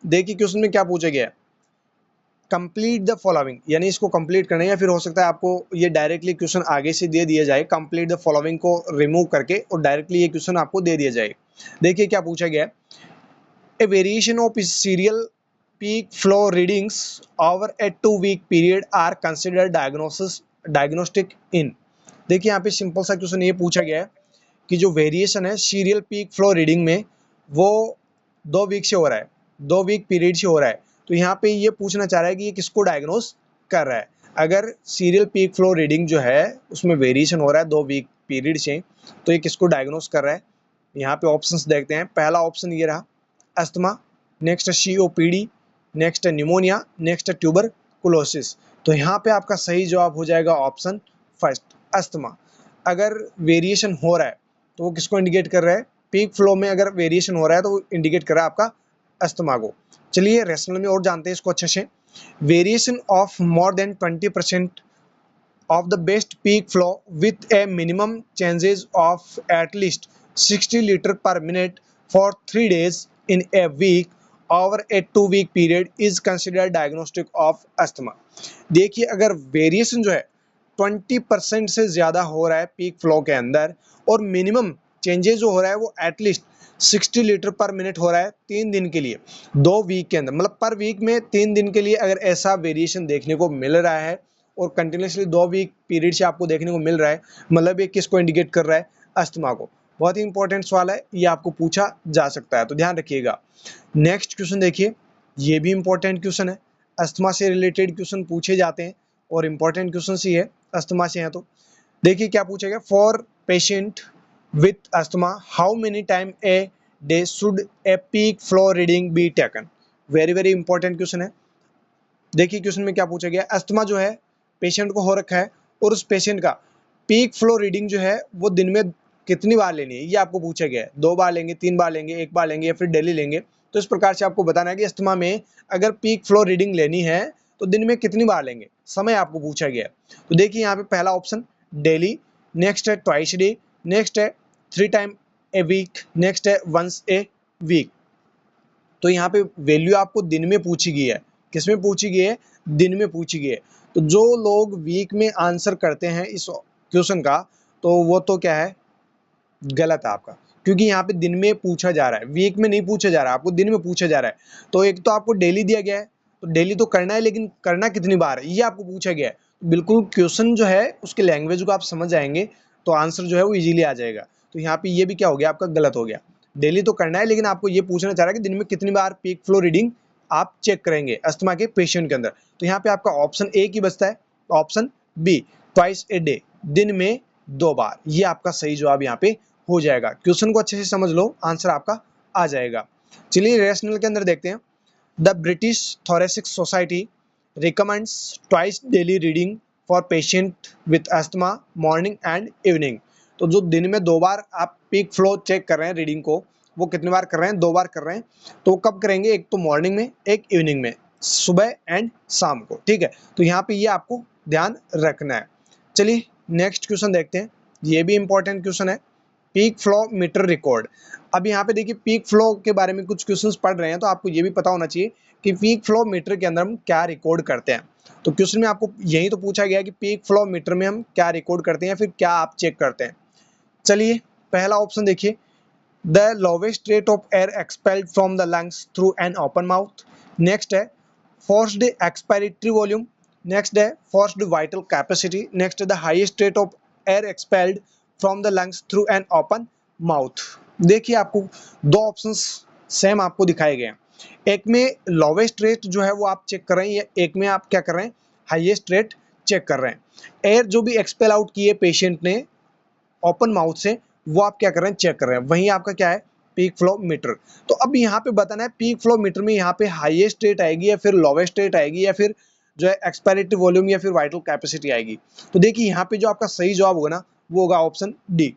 देखिए क्वेश्चन में क्या पूछा गया है, कंप्लीट द फॉलोइंग, यानी इसको कंप्लीट करना है, या फिर हो सकता है आपको ये डायरेक्टली क्वेश्चन आगे से दे दिया जाए, कंप्लीट द फॉलोइंग को रिमूव करके और डायरेक्टली ये क्वेश्चन आपको दे दिया जाए। देखिए क्या पूछा गया है, a variation of serial peak flow readings over a 2-week period are considered diagnostic in। देखिए यहाँ पे सिंपल सा क्वेश्चन ये पूछा गया है कि जो वेरिएशन है सीरियल पीक फ्लो रीडिंग में वो 2 वीक से हो रहा है, 2 वीक पीरियड से हो रहा है। तो यहाँ पे ये पूछना चाह रहा है कि ये किसको डायग्नोस कर रहा है। अगर सीरियल पीक फ्लो रीडिंग जो है उसमें वेरिएशन हो रहा है 2 वीक पीरियड से, तो ये किसको डायग्नोस कर रहा है। यहाँ पे ऑप्शंस देखते हैं। पहला ऑप्शन ये रहा अस्थमा, नेक्स्ट COPD, नेक्स्ट है न्यूमोनिया, नेक्स्ट है ट्यूबरकुलोसिस। तो यहाँ पे आपका सही जवाब हो जाएगा ऑप्शन फर्स्ट, अस्थमा। अगर वेरिएशन हो रहा है तो वो किसको इंडिकेट कर रहा है, पीक फ्लो में अगर वेरिएशन हो रहा है तो वो इंडिकेट कर रहा है आपका अस्थमा को। चलिए रेशनल में और जानते हैं इसको अच्छे से। Variation of more than 20% of the best peak flow with a minimum changes of at least 60 liter per minute for 3 days in a week over a 2-week period is considered diagnostic of asthma। देखिए अगर वेरिएशन जो है 20% से ज़्यादा हो रहा है पीक फ्लो के अंदर और मिनिमम चेंजेस जो हो रहा है वो एटलीस्ट 60 लीटर पर मिनट हो रहा है 3 दिन के लिए, 2 वीक के अंदर, मतलब पर वीक में 3 दिन के लिए अगर ऐसा वेरिएशन देखने को मिल रहा है और कंटिन्यूसली 2 वीक पीरियड से आपको देखने को मिल रहा है, मतलब ये किसको इंडिकेट कर रहा है, अस्थमा को। बहुत ही इंपॉर्टेंट सवाल है, ये आपको पूछा जा सकता है, तो ध्यान रखिएगा। नेक्स्ट क्वेश्चन देखिए, ये भी इंपॉर्टेंट क्वेश्चन है। अस्थमा से रिलेटेड क्वेश्चन पूछे जाते हैं और इंपॉर्टेंट क्वेश्चन ही है, अस्थमा से है तो। देखिए क्या पूछा गया, for patient with asthma how many time a day should A peak flow reading be taken. Very very important question है। देखिए क्वेश्चन में क्या पूछा गया, अस्थमा जो है पेशेंट को हो रखा है और उस पेशेंट का पीक फ्लो रीडिंग जो है वो दिन में कितनी बार लेनी है, ये आपको पूछा गया है। 2 बार लेंगे, 3 बार लेंगे, 1 बार लेंगे या फिर डेली लेंगे। तो इस प्रकार से आपको बताना है कि अस्थमा में अगर पीक फ्लो रीडिंग लेनी है तो दिन में कितनी बार लेंगे, समय आपको पूछा गया है। तो देखिए यहाँ पे पहला ऑप्शन डेली, नेक्स्ट है ट्वाइस डे, नेक्स्ट है 3 टाइम ए वीक, नेक्स्ट है वंस ए वीक। तो यहाँ पे वैल्यू आपको दिन में पूछी गई है। किस में पूछी गई है, दिन में पूछी गई है। तो जो लोग वीक में आंसर करते हैं इस क्वेश्चन का, तो वो तो क्या है, गलत है आपका, क्योंकि यहाँ पे दिन में पूछा जा रहा है, वीक में नहीं पूछा जा रहा है, आपको दिन में पूछा जा रहा है। तो एक तो आपको डेली दिया गया है, तो डेली तो करना है, लेकिन करना कितनी बार है ये आपको पूछा गया है। बिल्कुल क्वेश्चन जो है उसके लैंग्वेज को आप समझ जाएंगे तो आंसर जो है वो इजीली आ जाएगा। तो यहाँ पे ये भी क्या हो गया, आपका गलत हो गया। डेली तो करना है, लेकिन आपको ये पूछना चाह रहा है कि दिन में कितनी बार पीक फ्लो रीडिंग आप चेक करेंगे अस्थमा के पेशेंट के अंदर। तो यहाँ पे आपका ऑप्शन ए की बचता है, option be twice a day, दिन में 2 बार, ये आपका सही जवाब यहाँ पे हो जाएगा। क्वेश्चन को अच्छे से समझ लो, आंसर आपका आ जाएगा। चलिए रेशनल के अंदर देखते हैं। The British thoracic society recommends twice daily reading for patient with asthma morning and evening. तो जो दिन में 2 बार आप पीक फ्लो चेक कर रहे हैं रीडिंग को, वो कितनी बार कर रहे हैं, 2 बार कर रहे हैं। तो कब करेंगे, एक तो मॉर्निंग में, एक इवनिंग में, सुबह एंड शाम को। ठीक है, तो यहाँ पे ये आपको ध्यान रखना है। चलिए नेक्स्ट क्वेश्चन देखते हैं, ये भी इंपॉर्टेंट क्वेश्चन है। Peak flow meter record. अब यहाँ पे देखिए पीक फ्लो के बारे में कुछ क्वेश्चंस पढ़ रहे हैं, तो आपको ये भी पता होना चाहिए कि पीक फ्लो मीटर के अंदर हम क्या रिकॉर्ड करते हैं। तो क्वेश्चन में आपको यही तो पूछा गया कि पीक फ्लो मीटर में हम क्या रिकॉर्ड करते हैं, फिर क्या आप चेक करते हैं। चलिए पहला ऑप्शन देखिए, the lowest rate of air expelled from the lungs through an open mouth. Next है फोर्स्ड एक्सपायरेटरी वॉल्यूम। नेक्स्ट है फोर्स्ड वाइटल कैपेसिटी। नेक्स्ट है the highest rate of air expelled from the lungs through an open mouth. देखिए आपको 2 ऑप्शंस सेम आपको दिखाए गए हैं। एक में लोवेस्ट रेट जो है वो आप चेक कर रहे हैं, एक में आप क्या कर रहे हैं, हाईएस्ट रेट चेक कर रहे हैं। एयर जो भी एक्सपेल आउट की है पेशेंट ने ओपन माउथ से, वो आप क्या कर रहे हैं, चेक कर रहे हैं। वहीं आपका क्या है, पीक फ्लो मीटर। तो अब यहाँ पे बताना है पीक फ्लो मीटर में यहाँ पे हाईएस्ट रेट आएगी या फिर लोवेस्ट रेट आएगी या फिर जो है एक्सपायरेटरी वॉल्यूम या फिर वाइटल कैपेसिटी आएगी। तो देखिए यहाँ पे जो आपका सही जवाब होगा ना, वो होगा option D,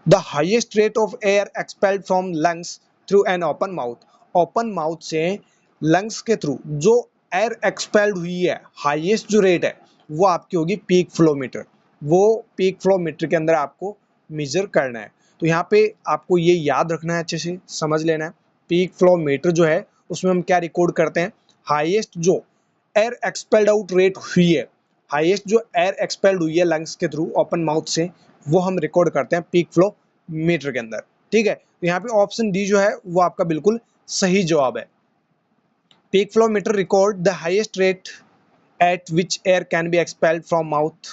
the highest rate of air expelled from lungs through an open mouth. Open mouth से लंग्स के थ्रू जो एयर एक्सपेल्ड हुई है, हाईएस्ट जो रेट है वो आपकी होगी पीक फ्लो मीटर। वो पीक फ्लो मीटर के अंदर आपको मेजर करना है। तो यहाँ पे आपको ये याद रखना है, अच्छे से समझ लेना है। पीक फ्लो मीटर जो है उसमें हम क्या रिकॉर्ड करते हैं, हाईएस्ट जो एयर एक्सपेल्ड आउट रेट हुई है, हाईएस्ट जो एयर एक्सपेल्ड हुई है लंग्स के थ्रू ओपन माउथ से, वो हम रिकॉर्ड करते हैं पीक फ्लो मीटर के अंदर। ठीक है, तो यहाँ पे ऑप्शन डी जो है वो आपका बिल्कुल सही जवाब है। Peak flow meter record the highest rate at which air can be expelled from mouth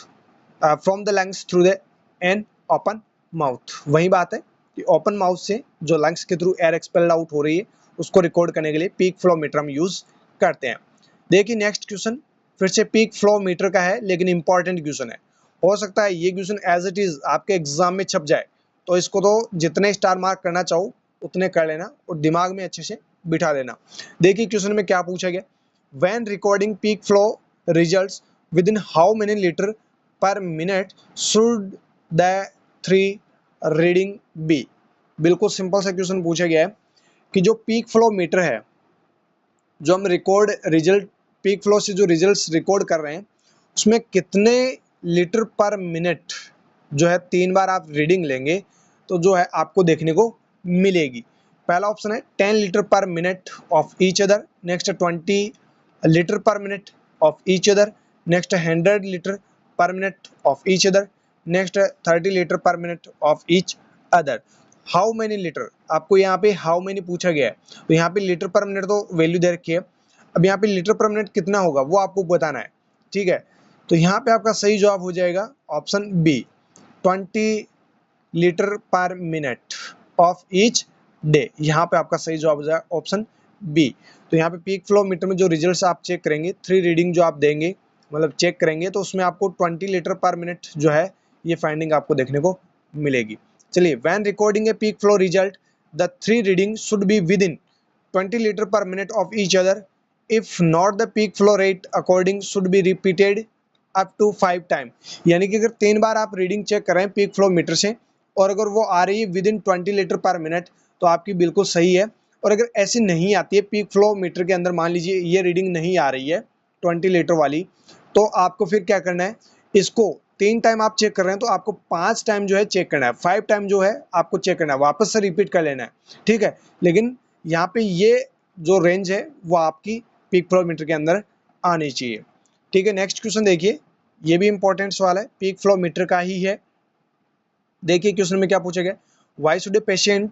from the lungs through the an open mouth। वही बात है कि ओपन माउथ से जो लंग्स के थ्रू एयर एक्सपेल्ड आउट हो रही है उसको रिकॉर्ड करने के लिए पीक फ्लो मीटर हम यूज करते हैं। देखिए नेक्स्ट क्वेश्चन फिर से पीक फ्लो मीटर का है, लेकिन इंपॉर्टेंट क्वेश्चन है। हो सकता है ये क्वेश्चन एज इट इज आपके एग्जाम में छप जाए, तो इसको तो जितने स्टार मार्क करना चाहो उतने कर लेना और दिमाग में अच्छे से बिठा लेना। देखिए क्वेश्चन में क्या पूछा गया, when recording peak flow results within how many liter per minute should the 3 reading be। बिल्कुल सिंपल सा क्वेश्चन पूछा गया है कि जो पीक फ्लो मीटर है, जो हम रिकॉर्ड रिजल्ट पीक फ्लो से जो रिजल्ट्स रिकॉर्ड कर रहे हैं, उसमें कितने लीटर पर मिनट जो है 3 बार आप रीडिंग लेंगे तो जो है आपको देखने को मिलेगी। पहला ऑप्शन है 10 litre per minute of each other. Next 20 litre per minute of each other। next 100 liter per minute of each other। next 30 liter per minute of each other। how many liter आपको यहाँ पे how many पूछा गया है, तो यहाँ पे लीटर पर मिनट तो वैल्यू दे रखी है। अब यहाँ पे लीटर पर मिनट कितना होगा वो आपको बताना है। ठीक है, तो यहाँ पे आपका सही जवाब हो जाएगा option B, 20 litre per minute of each day. यहाँ पे आपका सही जवाब हो जाएगा ऑप्शन बी। तो यहाँ पे पीक फ्लो मीटर में जो रिजल्ट्स आप चेक करेंगे, 3 रीडिंग जो आप देंगे मतलब चेक करेंगे, तो उसमें आपको 20 लीटर पर मिनट जो है ये फाइंडिंग आपको देखने को मिलेगी। चलिए, when recording a peak flow result the 3 reading should be within 20 litre per minute of each other, if not the peak flow rate according should be repeated up to 5 time. यानी कि अगर 3 बार आप रीडिंग चेक कर रहे हैं पीक फ्लो मीटर से और अगर वो आ रही है with in 20 litre per minute तो आपकी बिल्कुल सही है। और अगर ऐसी नहीं आती है पीक फ्लो मीटर के अंदर, मान लीजिए ये रीडिंग नहीं आ रही है 20 लीटर वाली, तो आपको फिर क्या करना है, इसको 3 टाइम आप चेक कर रहे हैं तो आपको 5 टाइम जो है चेक करना है, 5 टाइम जो है आपको चेक करना है, वापस से रिपीट कर लेना है, ठीक है। लेकिन यहाँ पे ये जो रेंज है वो आपकी पीक फ्लो मीटर के अंदर आनी चाहिए, ठीक है। नेक्स्ट क्वेश्चन देखिए, ये भी इंपॉर्टेंट सवाल है, पीक फ्लो मीटर का ही है। देखिए क्वेश्चन में क्या पूछा गया, why should a patient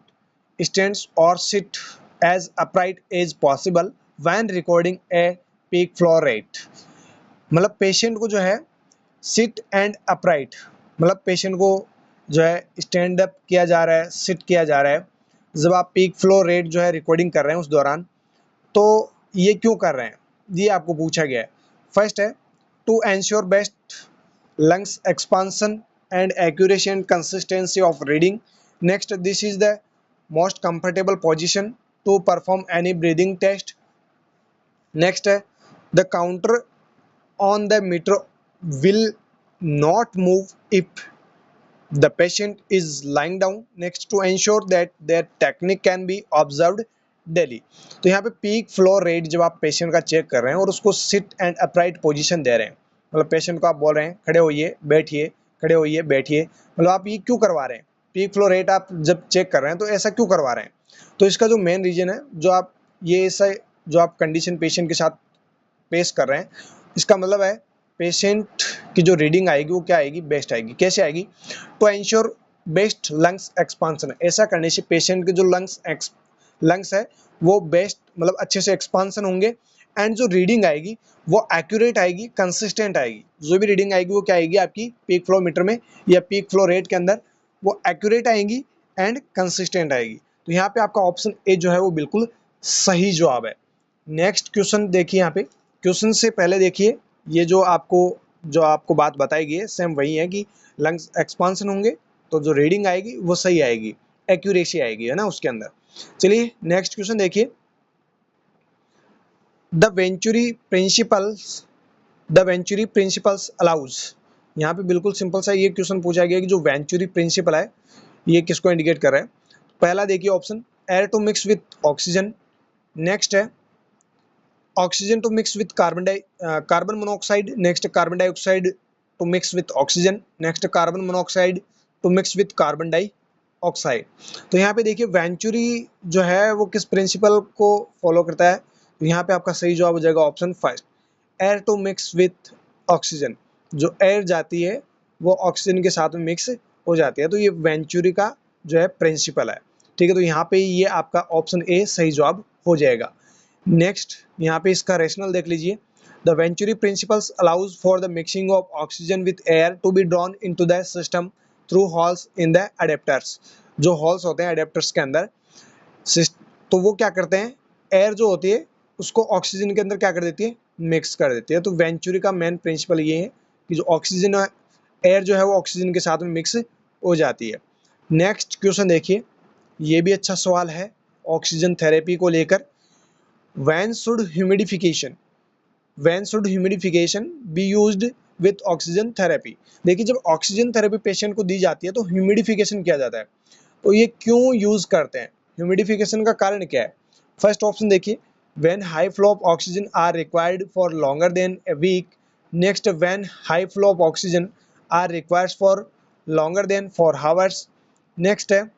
stands और sit as upright as possible when recording a peak flow rate. मतलब पेशेंट को जो है सिट एंड अपराइट, मतलब पेशेंट को जो है स्टैंड अप किया जा रहा है, सिट किया जा रहा है जब आप पीक फ्लो रेट जो है रिकॉर्डिंग कर रहे हैं उस दौरान, तो ये क्यों कर रहे हैं, ये आपको पूछा गया है। फर्स्ट है to ensure best lungs expansion and accuracy and consistency of reading. Next, this is the most comfortable position to perform any breathing test. Next, the counter on the meter will not move if the patient is lying down. Next, to ensure that their technique can be observed daily. तो यहाँ पे पीक फ्लो रेट जब आप पेशेंट का चेक कर रहे हैं और उसको सिट एंड अपराइट पोजीशन दे रहे हैं, मतलब पेशेंट को आप बोल रहे हैं खड़े होइए बैठिए, खड़े होइए बैठिए, मतलब आप ये क्यों करवा रहे हैं, पीक फ्लो रेट आप जब चेक कर रहे हैं तो ऐसा क्यों करवा रहे हैं। तो इसका जो मेन रीजन है, जो आप ये ऐसा जो आप कंडीशन पेशेंट के साथ पेश कर रहे हैं, इसका मतलब है पेशेंट की जो रीडिंग आएगी वो क्या आएगी, बेस्ट आएगी। कैसे आएगी, to ensure best lungs expansion, ऐसा करने से पेशेंट के जो लंग्स है वो बेस्ट मतलब अच्छे से एक्सपांसन होंगे, एंड जो रीडिंग आएगी वो एक्यूरेट आएगी, कंसिस्टेंट आएगी। जो भी रीडिंग आएगी वो क्या आएगी आपकी पीक फ्लो मीटर में या पीक फ्लो रेट के अंदर, वो एक्यूरेट आएगी एंड कंसिस्टेंट आएगी। तो यहाँ पे आपका ऑप्शन ए जो है वो बिल्कुल सही जवाब है। नेक्स्ट क्वेश्चन देखिए, यहाँ पे क्वेश्चन से पहले देखिए ये जो आपको बात बताई गई है सेम वही है कि लंग्स एक्सपांसन होंगे तो जो रीडिंग आएगी वो सही आएगी, एक्यूरेसी आएगी, है ना उसके अंदर। चलिए नेक्स्ट क्वेश्चन देखिए, द वेंचुरी प्रिंसिपल्स अलाउज। यहाँ पे बिल्कुल सिंपल सा ये क्वेश्चन पूछा गया कि जो वेंचुरी प्रिंसिपल है ये किसको इंडिकेट कर रहा है। पहला देखिए option, air to mix with oxygen. Next है oxygen to mix with carbon monoxide. Next carbon dioxide to mix with oxygen. Next carbon monoxide to mix with carbon dioxide. तो यहाँ पे देखिए वेंचुरी जो है वो किस प्रिंसिपल को फॉलो करता है, तो यहाँ पे आपका सही जवाब हो जाएगा option first, air to mix with oxygen. जो एयर जाती है वो ऑक्सीजन के साथ में मिक्स हो जाती है, तो ये वेंचुरी का जो है प्रिंसिपल है, ठीक है। तो यहाँ पे ये आपका ऑप्शन ए सही जवाब हो जाएगा। नेक्स्ट यहाँ पे इसका रेशनल देख लीजिए, the venturi principles allows for the mixing of oxygen with air to be drawn into the system through holes in the adapters. जो होल्स होते हैं एडेप्टर्स के अंदर, तो वो क्या करते हैं, एयर जो होती है उसको ऑक्सीजन के अंदर क्या कर देती है, मिक्स कर देती है। तो वेंचुरी का मेन प्रिंसिपल ये है कि जो ऑक्सीजन एयर जो है वो ऑक्सीजन के साथ में मिक्स हो जाती है। नेक्स्ट क्वेश्चन देखिए, ये भी अच्छा सवाल है ऑक्सीजन थेरेपी को लेकर। When should humidification be used with oxygen therapy। देखिए जब ऑक्सीजन थेरेपी पेशेंट को दी जाती है तो ह्यूमिडिफिकेशन किया जाता है, तो ये क्यों यूज करते हैं, ह्यूमिडिफिकेशन का कारण क्या है। फर्स्ट ऑप्शन देखिए, when high flow of oxygen are required for longer than a week। Next, when high flow of oxygen are required for longer than 4 hours। Next है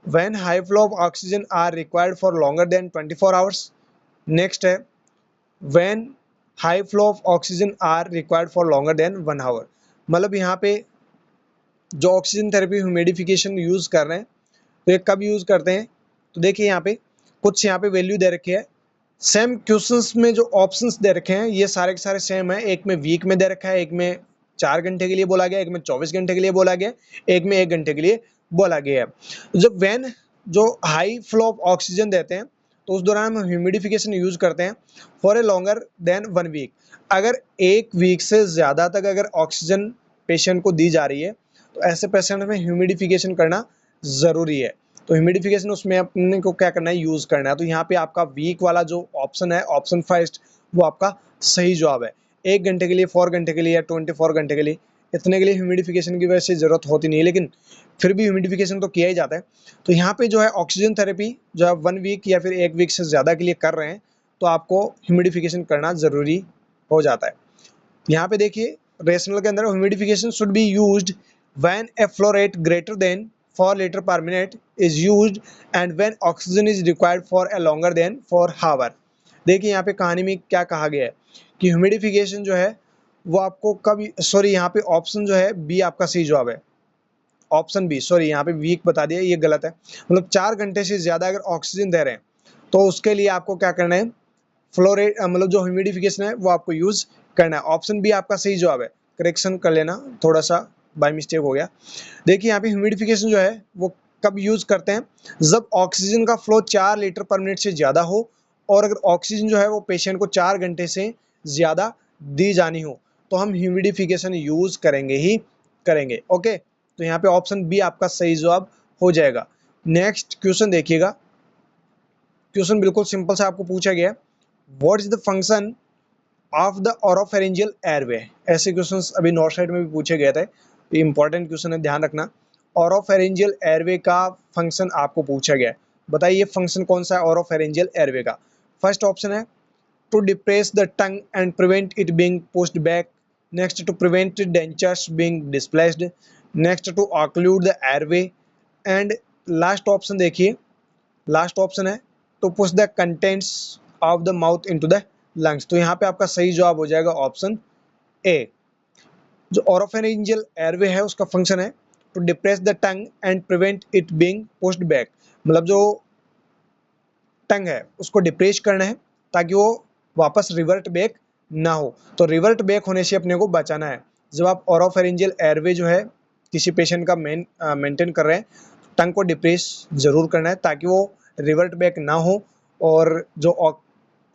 when high flow of oxygen are required for longer than 24 hours। Next है when high flow of oxygen are required for longer than 1 hour। मतलब यहाँ पे जो ऑक्सीजन थेरेपी ह्यूमिडिफिकेशन यूज कर रहे हैं तो ये कब यूज करते हैं, तो देखिए यहाँ पे कुछ यहाँ पे वैल्यू दे रखी है। सेम क्वेश्चंस में जो ऑप्शंस दे रखे हैं ये सारे के सारे सेम है, एक में वीक में दे रखा है, एक में 4 घंटे के लिए बोला गया, एक में 24 घंटे के लिए बोला गया, एक में 1 घंटे के लिए बोला गया है। जब वेन जो हाई फ्लो ऑफ ऑक्सीजन देते हैं तो उस दौरान हम ह्यूमिडिफिकेशन यूज करते हैं for a longer than 1 week. अगर 1 वीक से ज़्यादा तक अगर ऑक्सीजन पेशेंट को दी जा रही है तो ऐसे पेशेंट में ह्यूमिडिफिकेशन करना ज़रूरी है। तो ह्यूमिडिफिकेशन उसमें अपने को क्या करना है, यूज़ करना है। तो यहाँ पे आपका वीक वाला जो ऑप्शन है, ऑप्शन फर्स्ट, वो आपका सही जवाब है। 1 घंटे के लिए, 4 घंटे के लिए या 24 घंटे के लिए, इतने के लिए ह्यूमिडिफिकेशन की वैसे ज़रूरत होती नहीं है, लेकिन फिर भी ह्यूमिडिफिकेशन तो किया ही जाता है। तो यहाँ पे जो है ऑक्सीजन थेरेपी जो है 1 वीक या फिर 1 वीक से ज़्यादा के लिए कर रहे हैं तो आपको ह्यूमिडिफिकेशन करना ज़रूरी हो जाता है। यहाँ पे देखिए रेशनल के अंदर humidification should be used when a flow rate greater than 4 litre per minute is used and when oxygen is required for a longer than 4 hour. देखिए यहाँ पे कहानी में क्या कहा गया है कि ह्यूमिडिफिकेशन जो है वो आपको कब, सॉरी यहाँ पे ऑप्शन जो है बी आपका सही जवाब है। ऑप्शन बी, सॉरी यहाँ पे वीक बता दिया, ये गलत है। मतलब 4 घंटे से ज़्यादा अगर ऑक्सीजन दे रहे हैं तो उसके लिए आपको क्या करना है, फ्लो रेट मतलब जो ह्यूमिडिफिकेशन है वो आपको यूज़ करना है। ऑप्शन बी आपका सही जवाब है। करेक्शन कर लेना, थोड़ा सा बाय मिस्टेक हो गया। देखिए यहाँ पे ह्यूमिडिफिकेशन जो है वो कब यूज़ करते हैं, जब ऑक्सीजन का फ्लो 4 लीटर पर मिनट से ज़्यादा हो और अगर ऑक्सीजन जो है वो पेशेंट को 4 घंटे से ज़्यादा दी जानी हो तो हम ह्यूमिडिफिकेशन यूज़ करेंगे ही करेंगे। ओके, तो यहाँ पे ऑप्शन बी आपका सही जवाब हो जाएगा। नेक्स्ट क्वेश्चन देखिएगा। क्वेश्चन बिल्कुल सिंपल सा आपको पूछा गया है, what is the function of the oropharyngeal airway. ऐसे क्वेश्चंस अभी नॉर्थ साइड में भी पूछे गए थे, ये इंपॉर्टेंट क्वेश्चन है, ध्यान रखना। ओरोफेरिंजियल एयरवे का फंक्शन आपको पूछा गया है, बताइए फंक्शन कौन सा है ओरोफेरिंजियल एयरवे का। फर्स्ट ऑप्शन है to depress the tongue and prevent it being pushed back, next to prevent dentures being displaced, next to occlude the airway, and last option देखिए, लास्ट ऑप्शन है to push the contents of the mouth into the lungs. तो यहाँ पे आपका सही जवाब हो जाएगा ऑप्शन ए। जो ओरोफेरिंजियल एयरवे है उसका फंक्शन है to depress the tongue and prevent it being pushed back. मतलब जो टंग है उसको डिप्रेस करना है ताकि वो वापस रिवर्ट बैक ना हो। तो रिवर्ट बैक होने से अपने को बचाना है। जब आप ओरोफेरिंजियल एयरवे जो है किसी पेशेंट का मेंटेन कर रहे हैं, टंग को डिप्रेस जरूर करना है ताकि वो रिवर्ट बैक ना हो और जो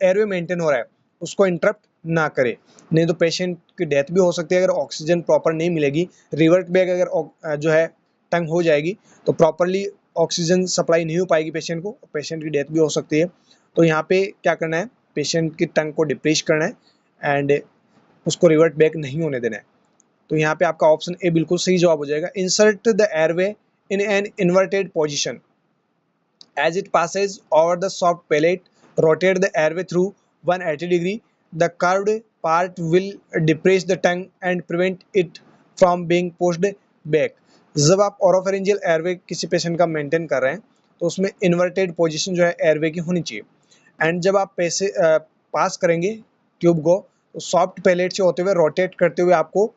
एयरवे मेंटेन हो रहा है उसको इंटरप्ट ना करे, नहीं तो पेशेंट की डेथ भी हो सकती है अगर ऑक्सीजन प्रॉपर नहीं मिलेगी। रिवर्ट बैक अगर जो है टंग हो जाएगी तो प्रॉपरली ऑक्सीजन सप्लाई नहीं हो पाएगी पेशेंट को, पेशेंट की डेथ भी हो सकती है। तो यहाँ पे क्या करना है, पेशेंट की टंग को डिप्रेस करना है एंड उसको रिवर्ट बैक नहीं होने देना है। तो यहाँ पे आपका ऑप्शन ए बिल्कुल सही जवाब हो जाएगा। Insert the airway in an inverted position as it passes over the soft palate, rotate the airway through 180 degree. The curved part will depress the tongue and prevent it from being pushed back. जब आप ओरोफेरिंजियल एयरवे किसी पेशेंट का मेंटेन कर रहे हैं तो उसमें इन्वर्टेड पोजीशन जो है एयरवे की होनी चाहिए एंड जब आप पास करेंगे ट्यूब को तो सॉफ्ट पैलेट से होते हुए रोटेट करते हुए आपको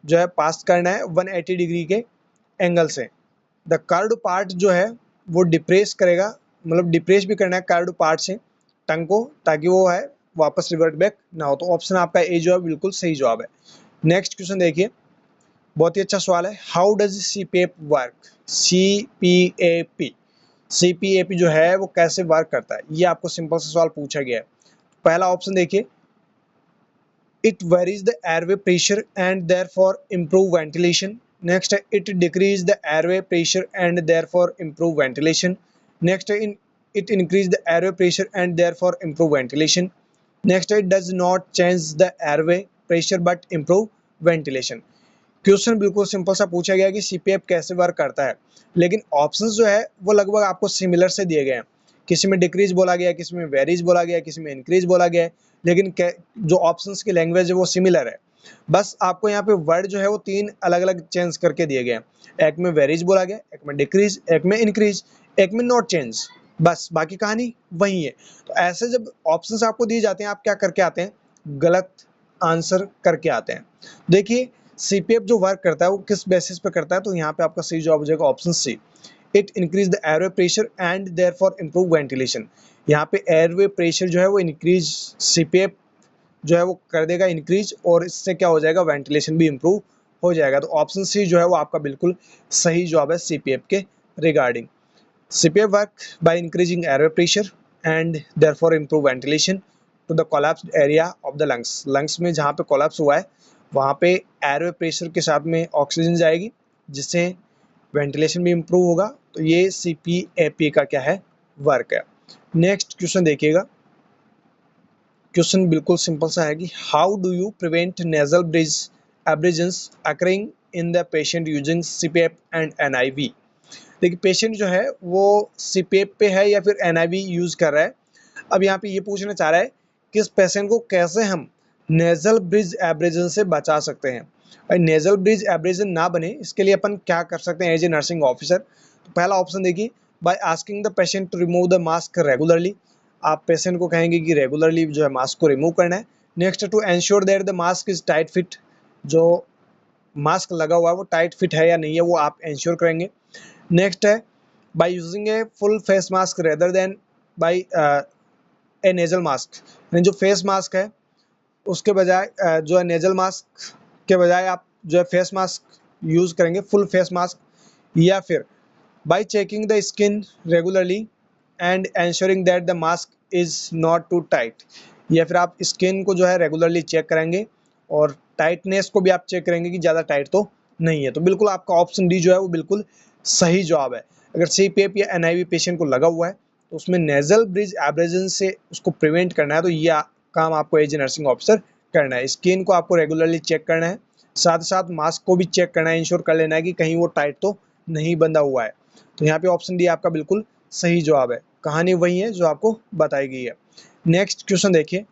जो है पास करना है 180 डिग्री के एंगल से। द कर्व्ड पार्ट जो है वो डिप्रेस करेगा, मतलब डिप्रेस भी करना है कर्व्ड पार्ट से टंग को ताकि वो है वापस रिवर्ट बैक ना हो। तो ऑप्शन आपका ए जो है बिल्कुल सही जवाब है। नेक्स्ट क्वेश्चन देखिए, बहुत ही अच्छा सवाल है। How does CPAP work. CPAP जो है वो कैसे वर्क करता है, ये आपको सिंपल सा सवाल पूछा गया है। पहला ऑप्शन देखिए, it varies the airway pressure and therefore improve ventilation. Next, it decrease the airway pressure and therefore improve ventilation. Next, it increase the airway pressure and therefore improve ventilation. Next, it does not change the airway pressure but improve ventilation. Question बिल्कुल सिंपल सा पूछा गया कि सीपीएफ कैसे वर्क करता है, लेकिन ऑप्शंस जो है वो लगभग आपको सिमिलर से दिए गए हैं। किसी में डिक्रीज बोला गया, किसी में वेरीज बोला गया, किसी में इंक्रीज बोला गया है, लेकिन जो ऑप्शंस की लैंग्वेज है वो सिमिलर है। बस आपको यहाँ पे वर्ड जो है वो 3 अलग अलग चेंज करके दिए गए हैं। एक में वेरीज बोला गया, एक में डिक्रीज, एक में इंक्रीज, एक में नॉट चेंज, बस बाकी कहानी वही है। तो ऐसे जब ऑप्शंस आपको दिए जाते हैं आप क्या करके आते हैं, गलत आंसर करके आते हैं। देखिए सीपीएफ जो वर्क करता है वो किस बेसिस पे करता है, तो यहाँ पे आपका सही जवाब हो जाएगा option C. It increase the airway pressure and therefore improve ventilation. यहाँ पे एयरवे प्रेशर जो है वो इंक्रीज, सीपीएफ जो है वो कर देगा इंक्रीज और इससे क्या हो जाएगा, वेंटिलेशन भी इम्प्रूव हो जाएगा। तो ऑप्शन सी जो है वो आपका बिल्कुल सही जवाब है सीपीएफ के regarding. CPAP work by increasing airway pressure and therefore improve ventilation to the collapsed area of the lungs. Lungs में जहाँ पे collapse हुआ है वहाँ पे airway pressure के साथ में ऑक्सीजन जाएगी जिससे वेंटिलेशन भी इम्प्रूव होगा। तो ये CPAP का क्या है वर्क है। नेक्स्ट क्वेश्चन देखिएगा, क्वेश्चन बिल्कुल सिंपल सा है कि how do you prevent nasal bridge abrasions occurring in the patient using CPAP and NIV। देखिए पेशेंट जो है वो सीपेप पे है या फिर एनआईवी यूज कर रहा है। अब यहाँ पे ये पूछना चाह रहा है कि इस पेशेंट को कैसे हम नेजल ब्रिज एब्रेजन से बचा सकते हैं। और नेजल ब्रिज एब्रेजन ना बने इसके लिए अपन क्या कर सकते हैं एज ए नर्सिंग ऑफिसर। तो पहला ऑप्शन देखिए, by asking the patient to remove the mask regularly. आप पेशेंट को कहेंगे कि रेगुलरली जो है मास्क को रिमूव करना है। Next, to ensure that the mask is tight fit. जो मास्क लगा हुआ है वो टाइट फिट है या नहीं है वो आप एंश्योर करेंगे। नेक्स्ट है by using a full face mask rather than by a nasal mask. यानी जो फेस मास्क है उसके बजाय जो है नेजल मास्क के बजाय आप जो है फेस मास्क यूज करेंगे, फुल फेस मास्क। या फिर by checking the skin regularly and ensuring that the mask is not too tight. या फिर आप स्किन को जो है रेगुलरली चेक करेंगे और टाइटनेस को भी आप चेक करेंगे कि ज़्यादा टाइट तो नहीं है। तो बिल्कुल आपका ऑप्शन डी जो है वो बिल्कुल सही जवाब है। अगर सीपीएप या एनआईवी पेशेंट को लगा हुआ है तो उसमें नेजल ब्रिज एब्रेजन से उसको प्रिवेंट करना है। तो ये काम आपको एज ए नर्सिंग ऑफिसर करना है। स्किन को आपको रेगुलरली चेक करना है, साथ ही साथ मास्क को भी चेक करना है, इंश्योर कर लेना है कि कहीं वो टाइट तो नहीं बंधा हुआ है। तो यहाँ पे ऑप्शन डी आपका बिल्कुल सही जवाब है। कहानी वही है जो आपको बताई गई है। नेक्स्ट क्वेश्चन देखिए,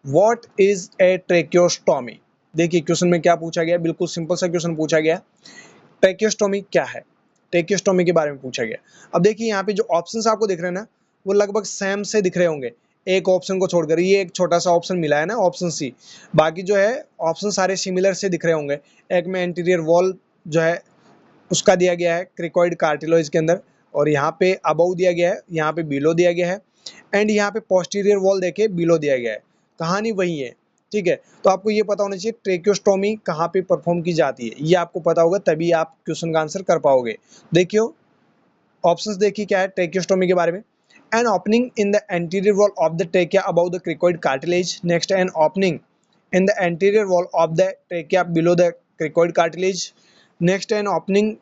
व्हाट इज ए ट्रेकियोस्टोमी। देखिए क्वेश्चन में क्या पूछा गया, बिल्कुल सिंपल सा क्वेश्चन पूछा गया, ट्रेकियोस्टोमी क्या है, ट्रेकियोस्टोमी के बारे में पूछा गया। अब देखिए यहाँ पे जो ऑप्शंस आपको दिख रहे हैं ना वो लगभग सेम से दिख रहे होंगे, एक ऑप्शन को छोड़कर। ये एक छोटा सा ऑप्शन मिला है ना ऑप्शन सी, बाकी जो है ऑप्शन सारे सिमिलर से दिख रहे होंगे। एक में एंटीरियर वॉल जो है उसका दिया गया है क्रिकॉइड कार्टिलेज के अंदर, और यहाँ पे अबव दिया गया है, यहाँ पे बिलो दिया गया है, एंड यहाँ पे पोस्टीरियर वॉल देखिए बिलो दिया गया है। कहानी वही है, ठीक है। तो आपको ये पता होना चाहिए ट्रेकियोस्टोमी कहाँ पे परफॉर्म की जाती है, ये आपको पता होगा तभी आप क्वेश्चन का आंसर कर पाओगे। देखियो ऑप्शंस देखिए क्या है ट्रेकियोस्टोमी के बारे में। N opening in the anterior wall of the trachea about the cricoid cartilage. Next, an opening in the anterior wall of the trachea below the cricoid cartilage. Next, an opening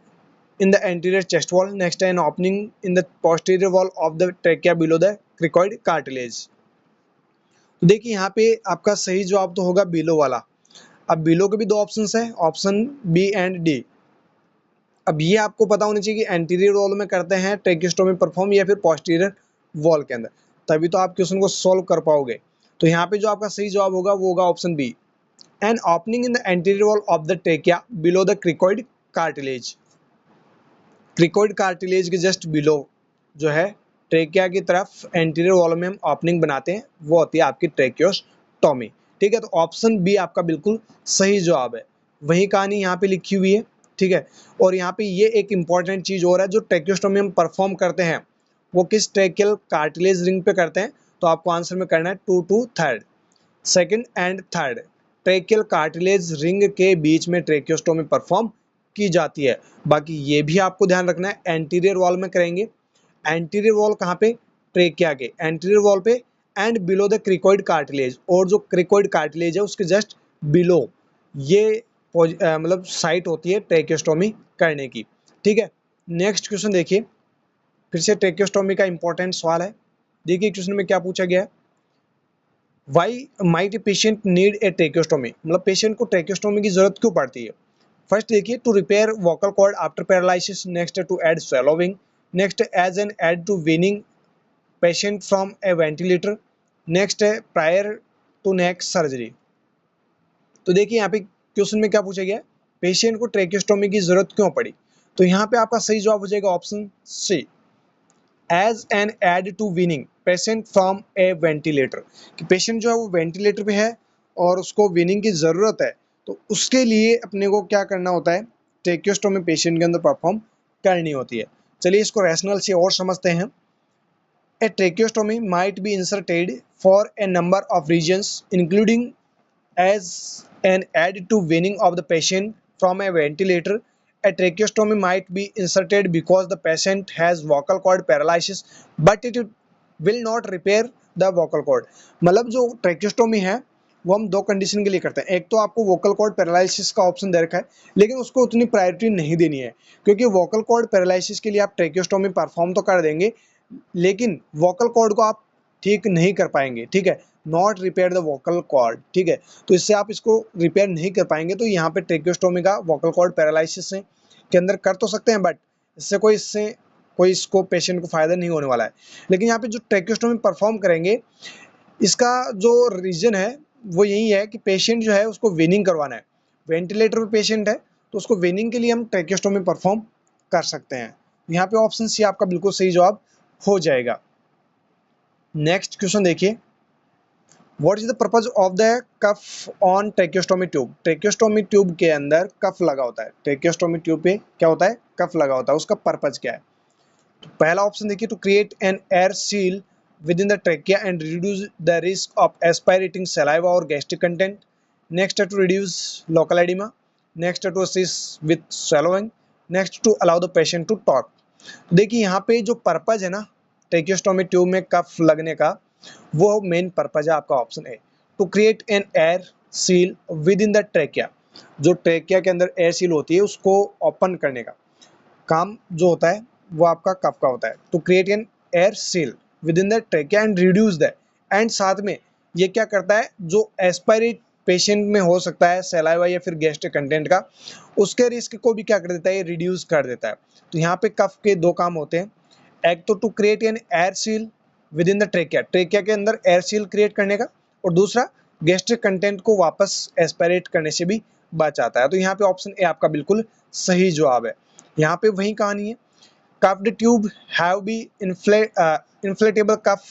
in the anterior chest wall. Next, an opening in the posterior wall of the trachea below the cricoid cartilage. तो देखिए यहाँ पे आपका सही जवाब तो होगा बिलो वाला। अब बिलो के भी दो ऑप्शंस है, ऑप्शन बी एंड डी। अब ये आपको पता होना चाहिए कि एंटीरियर वॉल में करते हैं ट्रेकियोस्टोमी परफॉर्म या फिर पोस्टीरियर वॉल के अंदर, तभी तो आप क्वेश्चन को सॉल्व कर पाओगे। तो यहाँ पे जो आपका सही जवाब होगा वो होगा option B, an opening in the anterior wall of the trachea below the cricoid cartilage. Cricoid cartilage के जस्ट बिलो जो है ट्रेकिया की तरफ एंटीरियर वॉल में हम ओपनिंग बनाते हैं, वो होती है आपकी ट्रेकियोस्टोमी, ठीक है। तो ऑप्शन बी आपका बिल्कुल सही जवाब है। वही कहानी यहाँ पे लिखी हुई है, ठीक है। और यहाँ पे ये एक इंपॉर्टेंट चीज और है, जो ट्रेकियोस्टोमी हम परफॉर्म करते हैं वो किस ट्रेकियल कार्टिलेज रिंग पे करते हैं। तो आपको आंसर में करना है 2 to 3, second and third tracheal cartilage ring के बीच में ट्रेकियोस्टोमी परफॉर्म की जाती है। बाकी ये भी आपको ध्यान रखना है एंटीरियर वॉल में करेंगे। एंटीरियर वॉल कहाँ पे, ट्रेकिया के एंटीरियर वॉल पे, and below the cricoid cartilage, और जो क्रिकॉइड कार्टिलेज है उसके जस्ट बिलो ये मतलब साइट होती है ट्रेकियोस्टोमी करने की, ठीक है। नेक्स्ट क्वेश्चन देखिए, फिर से ट्रेकियोस्टोमी का इंपॉर्टेंट सवाल है। देखिए क्वेश्चन में क्या पूछा गया है, why might a patient need a tracheostomy, मतलब पेशेंट को ट्रेकियोस्टोमी की जरूरत क्यों पड़ती है। फर्स्ट देखिए, to repair vocal cord after paralysis. Next, to aid swallowing. Next, as an aid to weaning patient from a ventilator. Next है प्रायर टू नेक सर्जरी। तो देखिए यहाँ पे क्वेश्चन में क्या पूछा गया, पेशेंट को ट्रेकियोस्टोमी की जरूरत क्यों पड़ी। तो यहाँ पे आपका सही जवाब हो जाएगा option C, as an aid to weaning patient from a ventilator, कि पेशेंट जो है वो वेंटिलेटर पे है और उसको वीनिंग की ज़रूरत है, तो उसके लिए अपने को क्या करना होता है, ट्रेकियोस्टोमी पेशेंट के अंदर परफॉर्म करनी होती है। चलिए इसको रैशनल से और समझते हैं। A tracheostomy might be inserted for a number of reasons including as an aid to weaning of the patient from a ventilator. A tracheostomy might be inserted because the patient has vocal cord paralysis, but it will not repair the vocal cord. मतलब जो ट्रेक्योस्टोमी है वो हम दो कंडीशन के लिए करते हैं। एक तो आपको वोकल कॉर्ड पैरालिसिस का ऑप्शन दे रखा है, लेकिन उसको उतनी प्रायोरिटी नहीं देनी है, क्योंकि वोकल कॉर्ड पैरालिसिस के लिए आप ट्रेक्योस्टोमी परफॉर्म तो कर देंगे, लेकिन वोकल कॉर्ड को आप ठीक नहीं कर पाएंगे। ठीक है, not repair the vocal cord. ठीक है, तो इससे आप इसको रिपेयर नहीं कर पाएंगे। तो यहाँ पे ट्रेक्योस्टोमी का वोकल कॉर्ड पैरालिसिस के अंदर कर तो सकते हैं, बट इससे कोई इसको पेशेंट को फायदा नहीं होने वाला है। लेकिन यहाँ पे जो ट्रेक्योस्टोमी परफॉर्म करेंगे, इसका जो रीजन है वो यही है कि पेशेंट जो है उसको वेनिंग करवाना है। वेंटिलेटर पे पेशेंट है तो उसको वेनिंग के लिए हम ट्रेक्योस्टोमी परफॉर्म कर सकते हैं। यहाँ पे ऑप्शन सी आपका बिल्कुल सही जवाब हो जाएगा। नेक्स्ट क्वेश्चन देखिए, what is the purpose of the cuff on tracheostomy tube. Tracheostomy tube के अंदर कफ लगा होता है। ट्रेक्योस्टोमी ट्यूब पे क्या होता है, कफ लगा होता है, उसका पर्पज क्या है। तो पहला ऑप्शन देखिए, to create an air seal within the trachea and reduce the risk of aspirating saliva or gastric content. Next to reduce local edema. Next to assist with swallowing. Next to allow the patient to talk. तो देखिए यहाँ पे जो पर्पज है ना ट्रेक्योस्टोमी ट्यूब में कफ लगने का, वो मेन पर्पज है आपका option A, to create an air seal within the trachea. जो ट्रेकिया के अंदर एयर सील होती है उसको ओपन करने का काम जो होता है वो आपका कफ का होता है। To create an air seal within the trachea and reduce the, and साथ में ये क्या करता है, जो एस्पायरेट पेशेंट में हो सकता है सलाइवा या फिर गैस्ट्रिक कंटेंट का, उसके रिस्क को भी क्या कर देता है, ये रिड्यूस कर देता है। तो यहाँ पे कफ के दो काम होते हैं, एक तो to create an air seal within the trachea, trachea के अंदर एयर सील क्रिएट करने का, और दूसरा गैस्ट्रिक कंटेंट को वापस एस्पायरेट करने से भी बचाता है। तो यहाँ पे ऑप्शन ए आपका बिल्कुल सही जवाब है। यहाँ पे वही कहानी है, cuffed tube have be inflatable cuff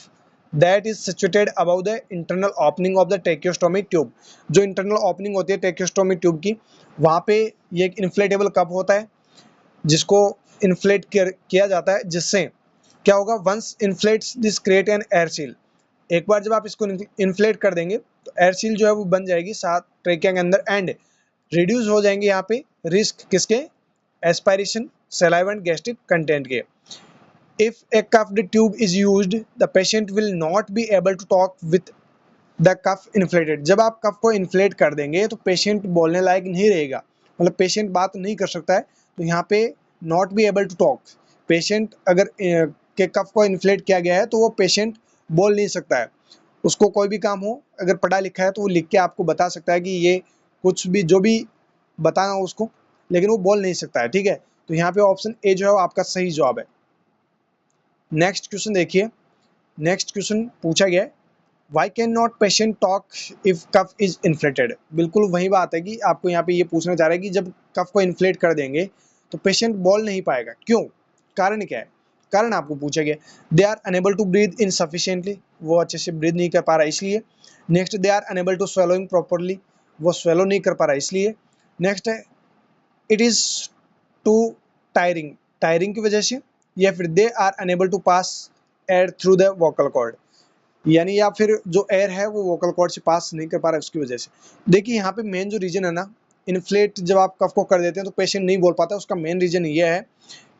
that is situated above the internal opening of the tracheostomy tube। जो internal opening होती है tracheostomy tube की, वहाँ पे ये एक inflatable cuff होता है जिसको इन्फ्लेट किया जाता है, जिससे क्या होगा, once inflates this create an air seal। एक बार जब आप इसको इन्फ्लेट कर देंगे तो एयर सील जो है वो बन जाएगी साथ ट्रेकिया के अंदर, एंड रिड्यूस हो जाएंगे यहाँ पे रिस्क किसके, aspiration saliva and gastric content के। If a cuffed tube is used, the patient will not be able to talk with the cuff inflated। जब आप कफ को इन्फ्लेट कर देंगे तो पेशेंट बोलने लायक नहीं रहेगा, मतलब पेशेंट बात नहीं कर सकता है। तो यहाँ पे not be able to talk, patient अगर के कफ को इन्फ्लेट किया गया है तो वो पेशेंट बोल नहीं सकता है। उसको कोई भी काम हो, अगर पढ़ा लिखा है तो वो लिख के आपको बता सकता है कि ये कुछ भी जो भी बताना हो उसको, लेकिन वो बोल नहीं सकता है। ठीक है, तो यहाँ पे ऑप्शन ए जो है वो आपका सही जवाब है। नेक्स्ट क्वेश्चन देखिए, नेक्स्ट क्वेश्चन पूछा गया है, why can not patient talk if cuff is inflated. बिल्कुल वही बात है कि आपको यहाँ पे ये पूछना चाह रहा है कि जब कफ को इन्फ्लेट कर देंगे तो पेशेंट बोल नहीं पाएगा, क्यों, कारण क्या है। कारण आपको पूछा गया, they are unable to breathe in sufficiently, वो अच्छे से ब्रीथ नहीं कर पा रहा इसलिए। Next, they are unable to swallowing properly, वो स्वेलो नहीं कर पा रहा इसलिए। नेक्स्ट है, it is too tiring, tiring की वजह से, या फिर they are unable to pass air through the vocal cord, यानी या फिर जो एयर है वो वोकल कॉर्ड से पास नहीं कर पा रहा है उसकी वजह से। देखिए यहाँ पे मेन जो रीजन है ना, इन्फ्लेट जब आप कफ को कर देते हैं तो पेशेंट नहीं बोल पाता, उसका मेन रीजन ये है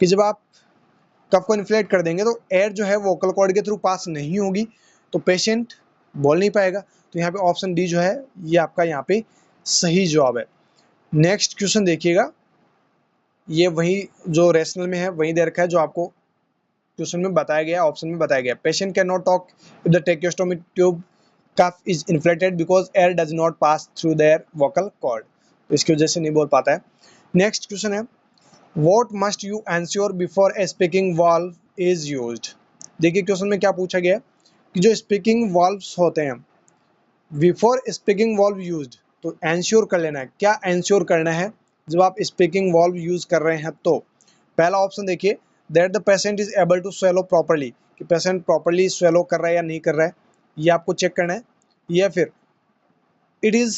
कि जब आप कफ को इन्फ्लेट कर देंगे तो एयर जो है वोकल कॉर्ड के थ्रू पास नहीं होगी, तो पेशेंट बोल नहीं पाएगा। तो यहाँ पे ऑप्शन डी जो है ये आपका यहाँ पे सही जवाब है। नेक्स्ट क्वेश्चन देखिएगा, ये वही जो रेशनल में है वही दे रखा है जो आपको क्वेश्चन में बताया गया, ऑप्शन में बताया गया। Patient can not talk if the tracheostomy tube cuff is inflated because air does not pass through their vocal cord, तो इसकी वजह से नहीं बोल पाता है। नेक्स्ट क्वेश्चन है, what must you ensure before a speaking valve is used. देखिए क्वेश्चन में क्या पूछा गया कि जो स्पीकिंग वाल्व्स होते हैं, बिफोर स्पीकिंग वाल्व यूज्ड, तो एंश्योर कर लेना है, क्या एंश्योर करना है जब आप स्पीकिंग वाल्व यूज कर रहे हैं। तो पहला ऑप्शन देखिए, that the patient is able to swallow properly, कि पेशेंट प्रॉपर्ली स्वेलो कर रहा है या नहीं कर रहा है, ये आपको चेक करना है। या फिर it is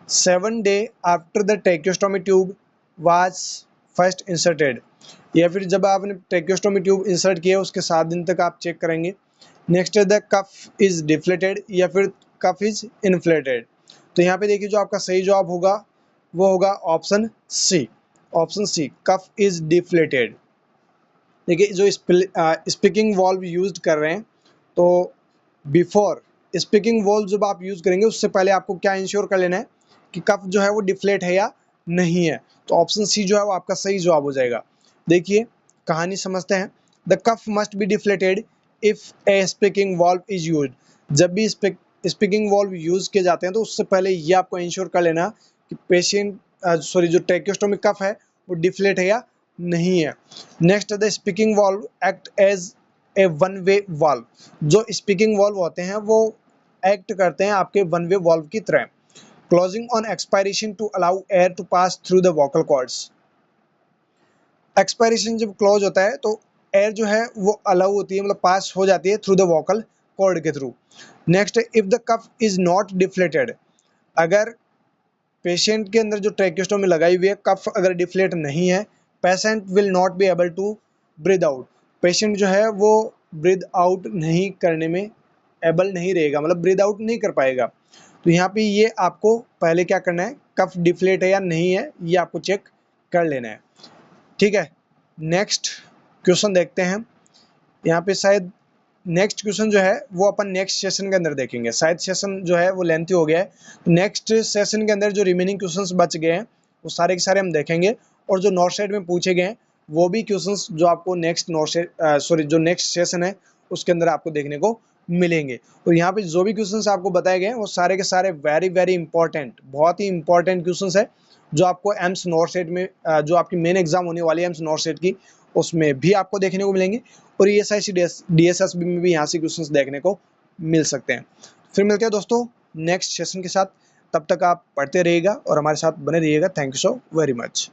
7 days after the tracheostomy tube was first inserted, या फिर जब आपने ट्रेकियोस्टोमी ट्यूब इंसर्ट किया उसके 7 दिन तक आप चेक करेंगे। Next the cuff is deflated, या फिर कफ इज इन्फ्लेटेड। तो यहाँ पे देखिए जो आपका सही जवाब होगा वो होगा option C. Option C, cuff is deflated. देखिए जो स्पीकिंग वॉल्व यूज कर रहे हैं, तो बिफोर स्पीकिंग वॉल्व जब आप यूज करेंगे उससे पहले आपको क्या इंश्योर कर लेना है कि कफ जो है वो डिफ्लेट है या नहीं है। तो ऑप्शन सी जो है वो आपका सही जवाब हो जाएगा। देखिए कहानी समझते हैं। The cuff must be deflated if a speaking valve is used. जब भी स्पीकिंग वॉल्व यूज किए जाते हैं तो उससे पहले ये आपको इंश्योर कर लेना कि पेशेंट जो ट्रैकियोस्टोमिक कफ है वो डिफ्लेट है या नहीं है। Next, the speaking valve act as a one way valve. जो स्पीकिंग वॉल्व होते हैं वो एक्ट करते हैं आपके वन वे वाल्व की तरह। Closing on expiration to allow air to pass through the vocal cords. Expiration जब क्लोज होता है तो एयर जो है वो अलाउ होती है, मतलब पास हो जाती है थ्रू द वोकल कॉर्ड के through. Next, if the cuff is not deflated. अगर पेशेंट के अंदर जो ट्रैकियोस्टोमी लगाई हुई है कफ अगर डिफ्लेट नहीं है, patient will not be able to breathe out. Patient जो है वो ब्रीद आउट नहीं करने में एबल नहीं रहेगा, मतलब ब्रीद आउट नहीं कर पाएगा। तो यहाँ पे ये आपको पहले क्या करना है, कफ डिफ्लेट है या नहीं है ये आपको चेक कर लेना है। ठीक है, नेक्स्ट क्वेश्चन देखते हैं। यहाँ पे शायद नेक्स्ट क्वेश्चन जो है वो अपन नेक्स्ट सेशन के अंदर देखेंगे। शायद सेशन जो है वो लेंथी हो गया है, तो नेक्स्ट सेशन के अंदर जो रिमेनिंग क्वेश्चंस बच गए हैं वो सारे के सारे हम देखेंगे, और जो नॉर्थ साइड में पूछे गए हैं वो भी क्वेश्चंस जो आपको नेक्स्ट जो नेक्स्ट सेशन है उसके अंदर आपको देखने को मिलेंगे। तो यहाँ पे जो भी क्वेश्चंस आपको बताए गए हैं वो सारे के सारे वेरी वेरी इंपॉर्टेंट, बहुत ही इंपॉर्टेंट क्वेश्चंस है जो आपको एम्स नॉर्थ साइड में जो आपकी मेन एग्जाम होने वाली है एम्स नॉर्थ साइड की, उसमें भी आपको देखने को मिलेंगे, और ESIC DSSB में भी यहाँ से क्वेश्चंस देखने को मिल सकते हैं। फिर मिलते हैं दोस्तों नेक्स्ट सेशन के साथ, तब तक आप पढ़ते रहिएगा और हमारे साथ बने रहिएगा। Thank you so very much.